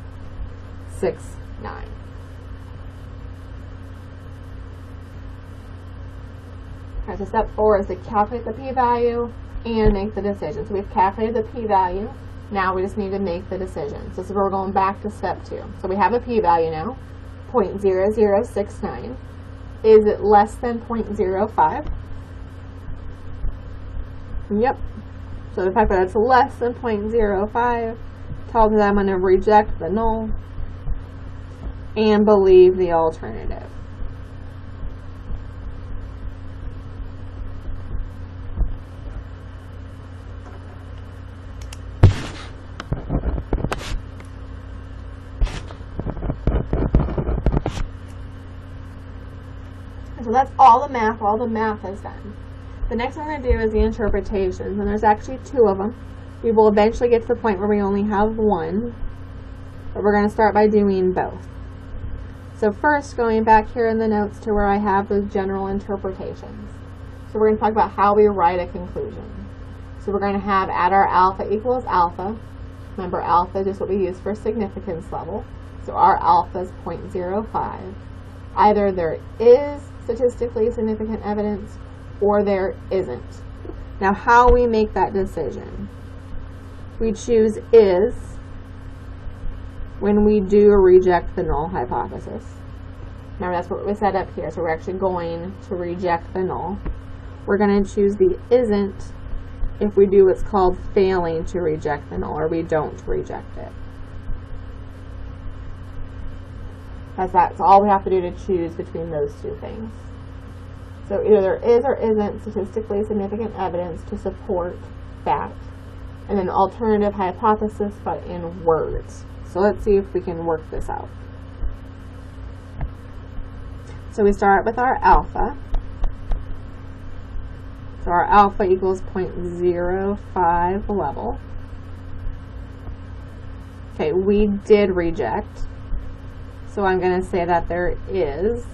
Okay, so step 4 is to calculate the p-value and make the decision. So we've calculated the p-value. Now we just need to make the decision. So we're going back to step 2. So we have a p-value now, 0.0069. Is it less than 0.05? Yep. So the fact that it's less than 0.05 tells me that I'm going to reject the null and believe the alternative. So that's all the math is done. The next one we're going to do is the interpretations, and there's actually 2 of them. We will eventually get to the point where we only have one, but we're going to start by doing both. So first, going back here in the notes to where I have the general interpretations. So we're going to talk about how we write a conclusion. So we're going to have add our alpha equals alpha. Remember, alpha is just what we use for significance level. So our alpha is 0.05. Either there is statistically significant evidence or there isn't. Now, how we make that decision? We choose is when we do reject the null hypothesis. Remember, that's what we set up here. So we're actually going to reject the null. We're going to choose the isn't if we do what's called failing to reject the null, or we don't reject it. That's all we have to do to choose between those 2 things. So either there is or isn't statistically significant evidence to support that, and then alternative hypothesis, but in words. So let's see if we can work this out. So we start with our alpha. So our alpha equals 0.05 level. Okay, we did reject. So I'm going to say that there is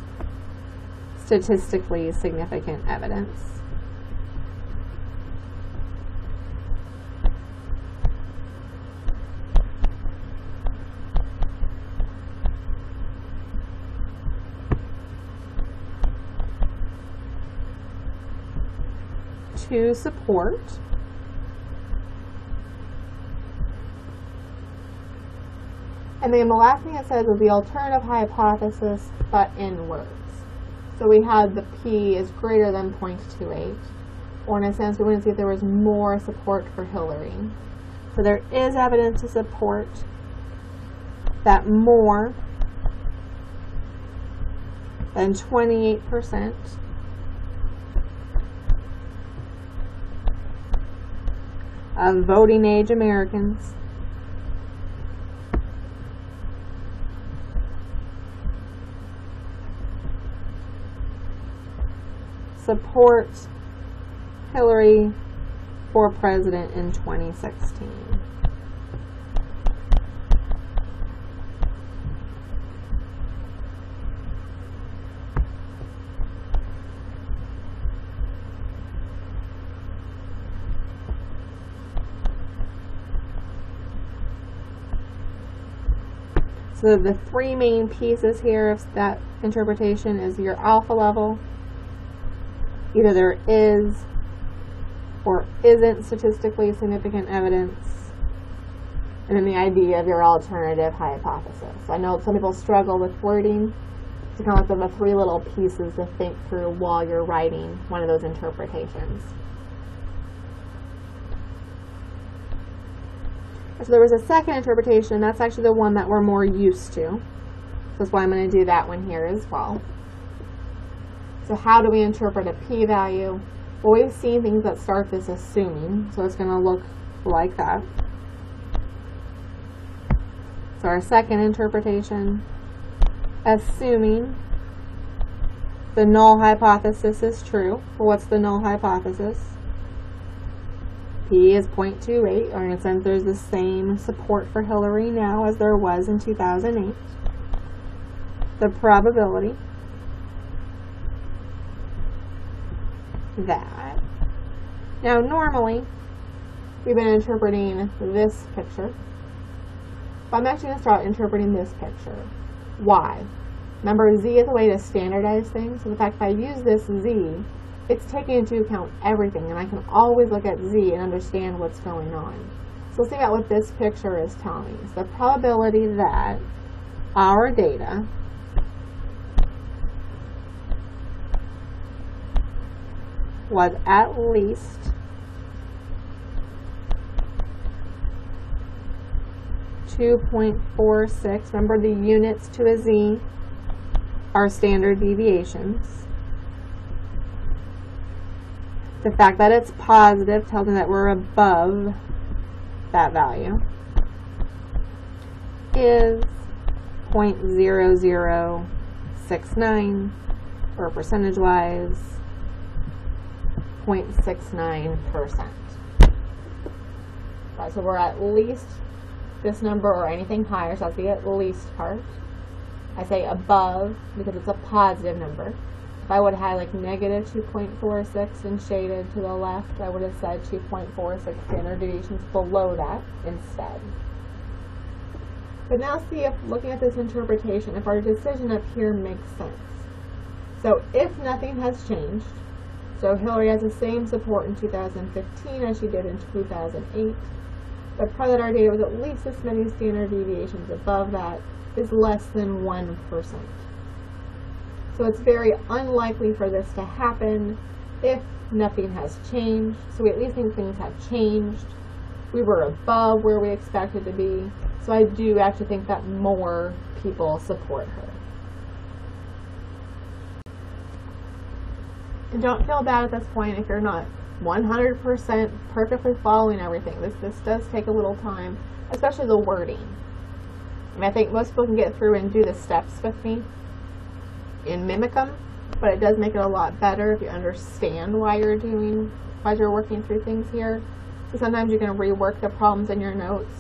statistically significant evidence. To support and then the last thing it says is the alternative hypothesis, but in words. So we had the p is greater than 0.28, or in a sense we want to see if there was more support for Hillary. So there is evidence to support that more than 28% of voting age Americans support Hillary for president in 2016. So the 3 main pieces here of that interpretation is your alpha level. Either there is or isn't statistically significant evidence, and then the idea of your alternative hypothesis. I know some people struggle with wording, so kind of like the 3 little pieces to think through while you're writing one of those interpretations. So there was a second interpretation, that's actually the one that we're more used to. So that's why I'm going to do that one here as well. So how do we interpret a p-value? Well, we've seen things that start this assuming, so it's going to look like that. So our second interpretation, assuming the null hypothesis is true. Well, what's the null hypothesis? P is 0.28, or in a sense there's the same support for Hillary now as there was in 2008. The probability that, now normally we've been interpreting this picture, but I'm actually going to start interpreting this picture. Why? Remember, Z is a way to standardize things, so the fact that I use this Z, it's taking into account everything, and I can always look at Z and understand what's going on. So let's think about what this picture is telling me. It's the probability that our data was at least (2.46). Remember, the units to a Z are standard deviations. The fact that it's positive tells me that we're above that value. Is 0.0069, or percentage-wise, 0.69%. Right, so we're at least this number or anything higher, so that's the at least part. I say above because it's a positive number. If I would have had like negative 2.46 and shaded to the left, I would have said 2.46 standard deviations below that instead. But now see if, looking at this interpretation, if our decision up here makes sense. So if nothing has changed, so Hillary has the same support in 2015 as she did in 2008, but probably that our data was at least this many standard deviations above that is less than 1%. So it's very unlikely for this to happen if nothing has changed. So we at least think things have changed. We were above where we expected to be. So I do actually think that more people support her. And don't feel bad at this point if you're not 100% perfectly following everything. This does take a little time, especially the wording. And I think most people can get through and do the steps with me and mimic them, but it does make it a lot better if you understand why you're working through things here. So sometimes you can rework the problems in your notes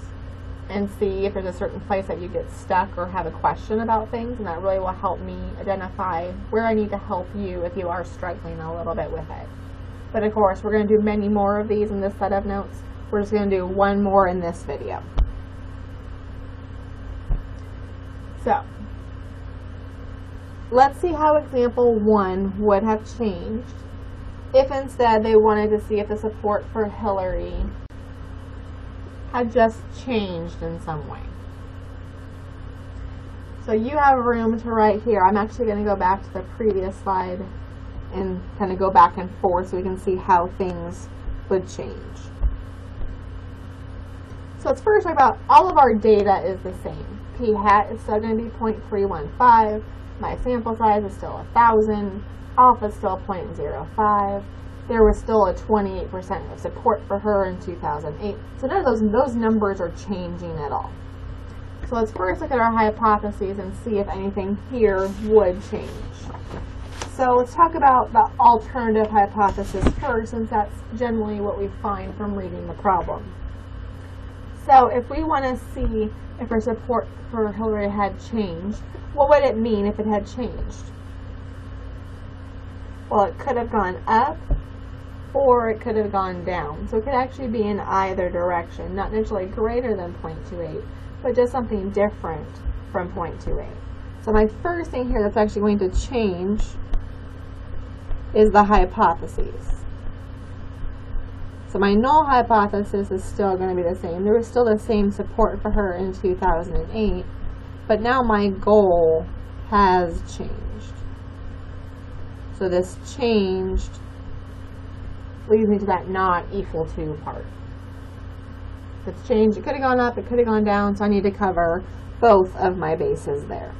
and see if there's a certain place that you get stuck or have a question about things, and that really will help me identify where I need to help you if you are struggling a little bit with it. But of course, we're going to do many more of these in this set of notes. We're just going to do one more in this video. So, let's see how example 1 would have changed if instead they wanted to see if the support for Hillary had just changed in some way. So you have room to write here. I'm actually going to go back to the previous slide and kind of go back and forth so we can see how things would change. So let's first talk about all of our data is the same. P hat is still going to be 0.315. My sample size is still 1,000. Alpha is still 0.05. There was still a 28% of support for her in 2008. So none of those numbers are changing at all. So let's first look at our hypotheses and see if anything here would change. So let's talk about the alternative hypothesis first, since that's generally what we find from reading the problem. So if we want to see if our support for Hillary had changed, what would it mean if it had changed? Well, it could have gone up or it could have gone down. So it could actually be in either direction, not necessarily greater than 0.28, but just something different from 0.28. So my first thing here that's actually going to change is the hypotheses. So my null hypothesis is still going to be the same. There was still the same support for her in 2008, but now my goal has changed. So this changed leads me to that not equal to part. It's changed. It could have gone up, it could have gone down, so I need to cover both of my bases there.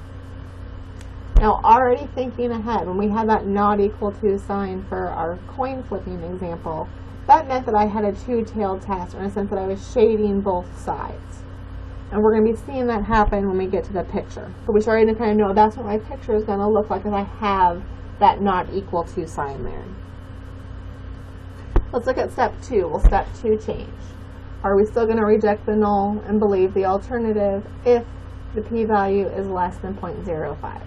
Now, already thinking ahead, when we had that not equal to sign for our coin flipping example, that meant that I had a two-tailed test, or in a sense that I was shading both sides. And we're going to be seeing that happen when we get to the picture. So we started to kind of know that's what my picture is going to look like if I have that not equal to sign there. Let's look at step 2. Will step 2 change? Are we still going to reject the null and believe the alternative if the p-value is less than 0.05?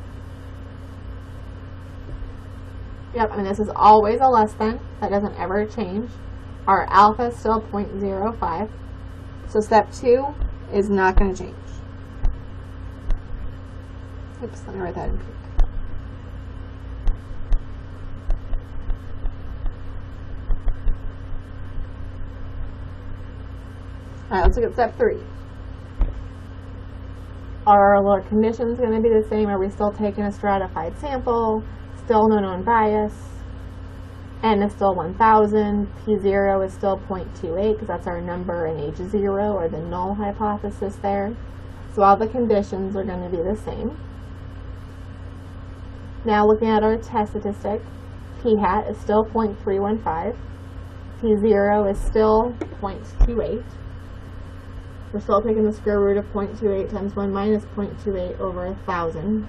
Yep, I mean this is always a less than. That doesn't ever change. Our alpha is still 0.05. So step 2 is not going to change. Oops, let me write that in pink. Alright, let's look at step 3. Are our conditions going to be the same? Are we still taking a stratified sample? Still no known bias? N is still 1000. P0 is still 0.28 because that's our number in H0 or the null hypothesis there. So all the conditions are going to be the same. Now looking at our test statistic, P hat is still 0.315. P0 is still 0.28. We're still taking the square root of 0.28 times 1 minus 0.28 over 1,000.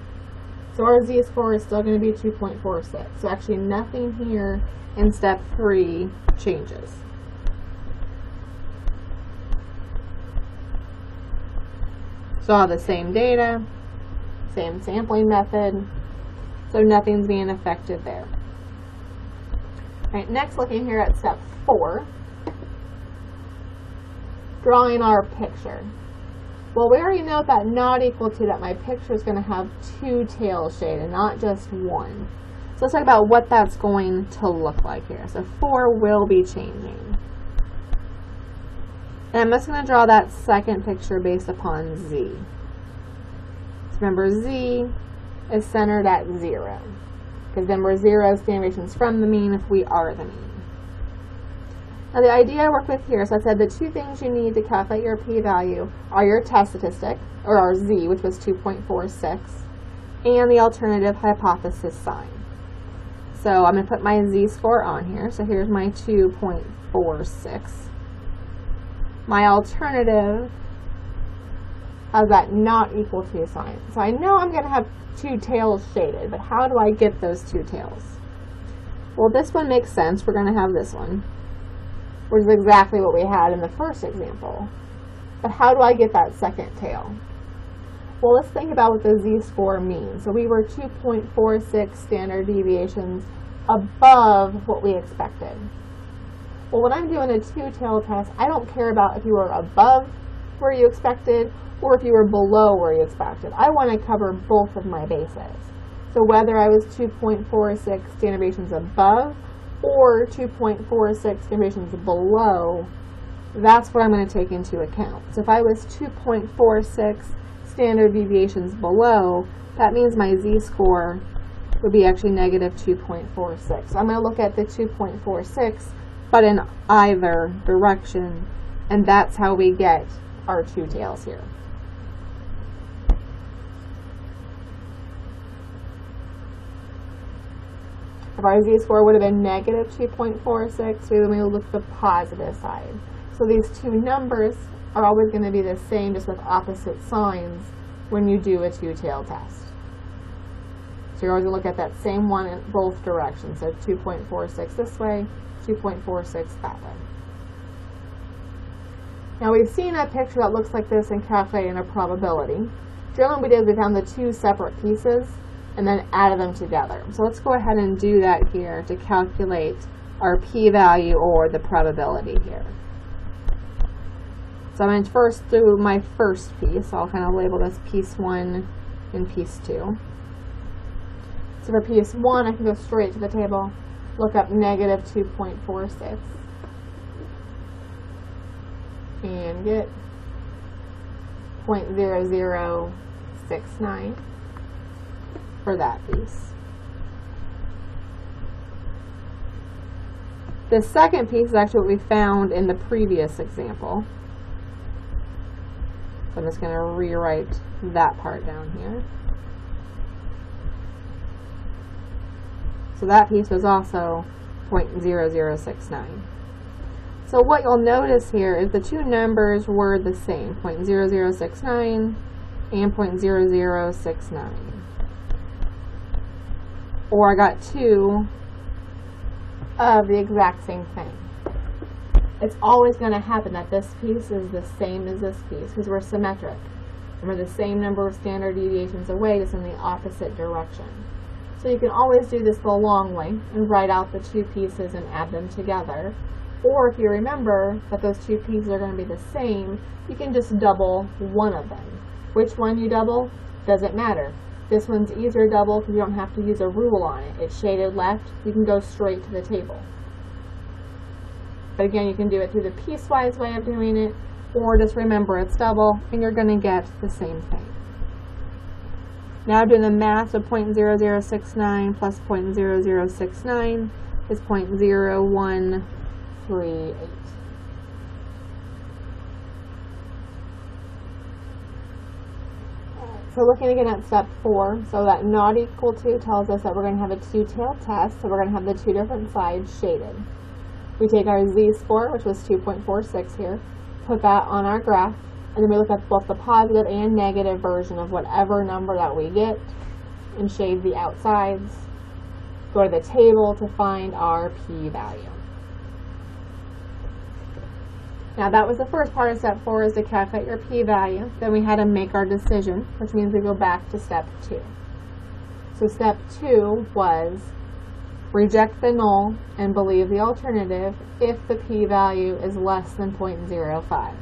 So our z-score is still going to be 2.46. So actually nothing here in step 3 changes. So all the same data, same sampling method, so nothing's being affected there. All right, next looking here at step 4, drawing our picture. Well, we already know that not equal to that my picture is going to have 2 tails shaded, not just 1. So let's talk about what that's going to look like here. So 4 will be changing. And I'm just going to draw that second picture based upon Z. So remember, Z is centered at 0. Because remember, 0 standard deviations from the mean if we are the mean. Now the idea I work with here, so I said the 2 things you need to calculate your p-value are your test statistic, or our z, which was 2.46, and the alternative hypothesis sign. So I'm going to put my z-score on here. So here's my 2.46. My alternative has that not equal to sign. So I know I'm going to have 2 tails shaded, but how do I get those 2 tails? Well, this one makes sense. We're going to have this one, which is exactly what we had in the first example. But how do I get that second tail? Well, let's think about what the z-score means. So we were 2.46 standard deviations above what we expected. Well, when I'm doing a 2-tailed test, I don't care about if you were above where you expected or if you were below where you expected. I want to cover both of my bases. So whether I was 2.46 standard deviations above or 2.46 standard deviations below, that's what I'm going to take into account. So if I was 2.46 standard deviations below, that means my z-score would be actually negative 2.46. So I'm going to look at the 2.46, but in either direction, and that's how we get our 2 tails here. If our z-score would have been negative 2.46, then we will look at the positive side. So these 2 numbers are always going to be the same, just with opposite signs when you do a 2-tailed test. So you're always going to look at that same one in both directions. So 2.46 this way, 2.46 that way. Now we've seen a picture that looks like this in calculating a probability. Generally what we did is we found the 2 separate pieces and then added them together. So let's go ahead and do that here to calculate our p-value or the probability here. So I'm going to first do my first piece. I'll kind of label this piece 1 and piece 2. So for piece 1, I can go straight to the table, look up negative 2.46, and get 0.0069 for that piece. The second piece is actually what we found in the previous example. So I'm just going to rewrite that part down here. So that piece was also 0.0069. So what you'll notice here is the two numbers were the same, 0.0069 and 0.0069. Or I got two of the exact same thing. It's always going to happen that this piece is the same as this piece because we're symmetric. And we're the same number of standard deviations away, just in the opposite direction. So you can always do this the long way and write out the two pieces and add them together. Or if you remember that those two pieces are going to be the same, you can just double one of them. Which one you double doesn't matter. This one's easier to double because you don't have to use a rule on it. It's shaded left. You can go straight to the table. But again, you can do it through the piecewise way of doing it, or just remember it's double and you're going to get the same thing. Now doing the math of 0.0069 plus 0.0069 is 0.0138. So looking again at step 4, so that not equal to tells us that we're going to have a two-tailed test, so we're going to have the two different sides shaded. We take our z-score, which was 2.46 here, put that on our graph, and then we look at both the positive and negative version of whatever number that we get, and shade the outsides. Go to the table to find our p-value. Now that was the first part of step 4, is to calculate your p-value. Then we had to make our decision, which means we go back to step 2. So step 2 was reject the null and believe the alternative if the p-value is less than 0.05.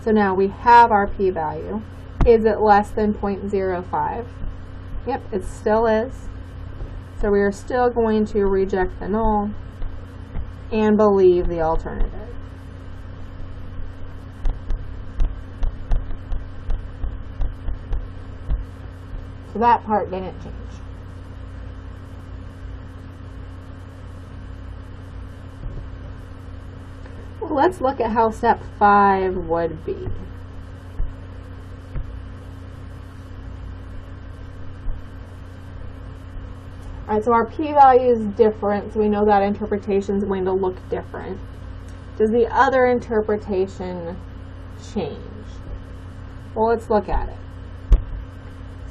So now we have our p-value. Is it less than 0.05? Yep, it still is. So we are still going to reject the null and believe the alternative. So that part didn't change. Well, let's look at how step 5 would be. Alright, so our p-value is different, so we know that interpretation is going to look different. Does the other interpretation change? Well, let's look at it.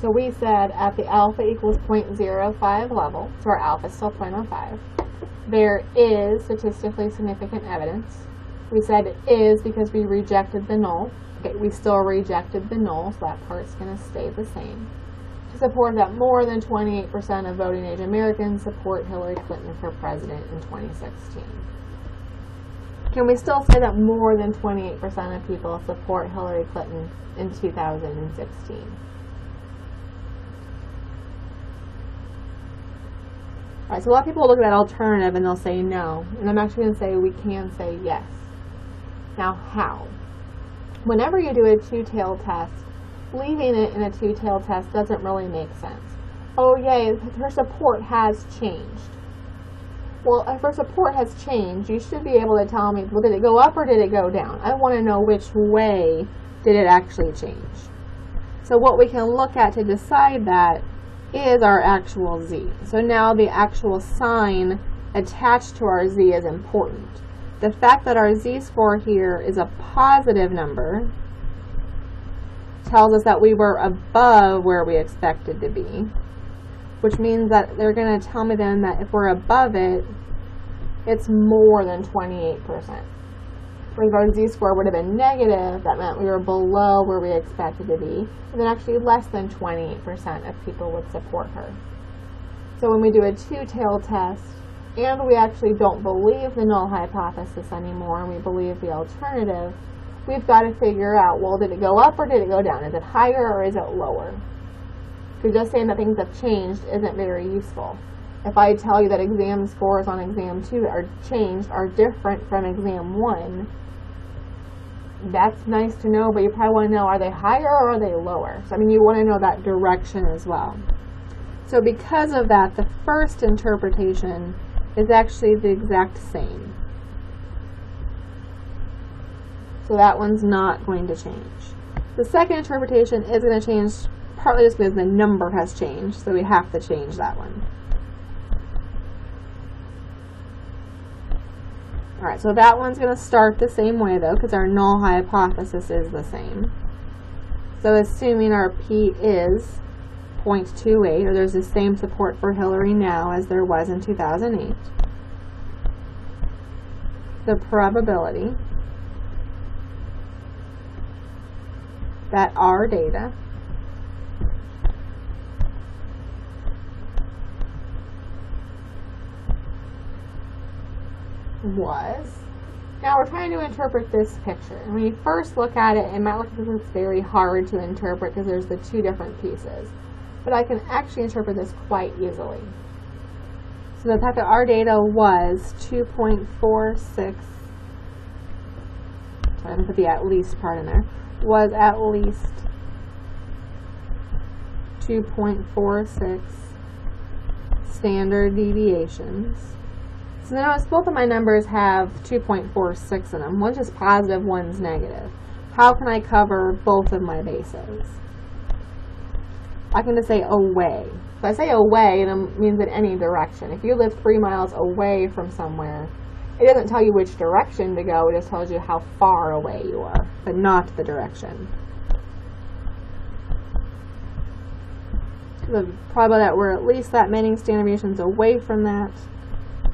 So we said at the alpha equals 0.05 level, so our alpha is still 0.05, there is statistically significant evidence. We said it is because we rejected the null. Okay, we still rejected the null, so that part's going to stay the same. To support that more than 28% of voting age Americans support Hillary Clinton for president in 2016. Can we still say that more than 28% of people support Hillary Clinton in 2016? Alright, so a lot of people look at that alternative and they'll say no. And I'm actually going to say we can say yes. Now, how? Whenever you do a two-tailed test, leaving it in a two-tailed test doesn't really make sense. Oh, yay, her support has changed. Well, if her support has changed, you should be able to tell me, well, did it go up or did it go down? I want to know which way did it actually change. So what we can look at to decide that is our actual z. So now the actual sign attached to our z is important. The fact that our z-score here is a positive number tells us that we were above where we expected to be, which means that they're going to tell me then that if we're above it, it's more than 28%. Whereas if our z-score would have been negative, that meant we were below where we expected to be, and then actually less than 28% of people would support her. So when we do a two-tailed test, and we actually don't believe the null hypothesis anymore, and we believe the alternative, we've got to figure out, well, did it go up or did it go down? Is it higher or is it lower? Because just saying that things have changed isn't very useful. If I tell you that exam scores on exam 2 are changed, are different from exam 1, that's nice to know, but you probably want to know, are they higher or are they lower? So, I mean, you want to know that direction as well. So because of that, the first interpretation is actually the exact same. So that one's not going to change. The second interpretation is going to change partly just because the number has changed, so we have to change that one. Alright, so that one's going to start the same way though, because our null hypothesis is the same. So assuming our P is 0.28, or there's the same support for Hillary now as there was in 2008, the probability that our data was. Now we're trying to interpret this picture. And when you first look at it, it might look as if it's very hard to interpret because there's the two different pieces. But I can actually interpret this quite easily. So the fact that our data was 2.46, sorry, I'm going to put the at least part in there, was at least 2.46 standard deviations. So notice both of my numbers have 2.46 in them. One's just positive, one's negative. How can I cover both of my bases? I can just say away. If I say away, it means in any direction. If you live 3 miles away from somewhere, it doesn't tell you which direction to go, it just tells you how far away you are, but not the direction. The probability that we're at least that many standard deviations away from that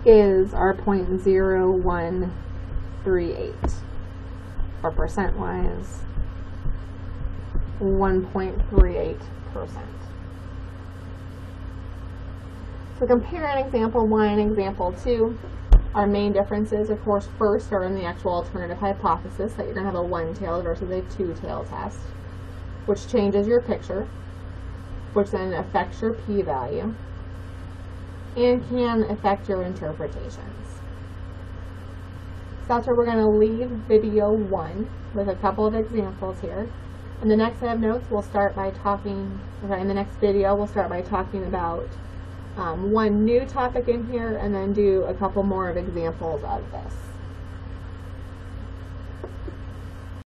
is our 0.0138, or percent-wise, 1.38%. So comparing example 1 and example 2, our main differences, of course, first are in the actual alternative hypothesis that you're going to have a one-tailed versus a two-tailed test, which changes your picture, which then affects your p-value, and can affect your interpretations. So that's where we're going to leave video 1 with a couple of examples here. In the next set of notes, we'll start by talking, in the next video, we'll start by talking about one new topic in here and then do a couple more of examples of this.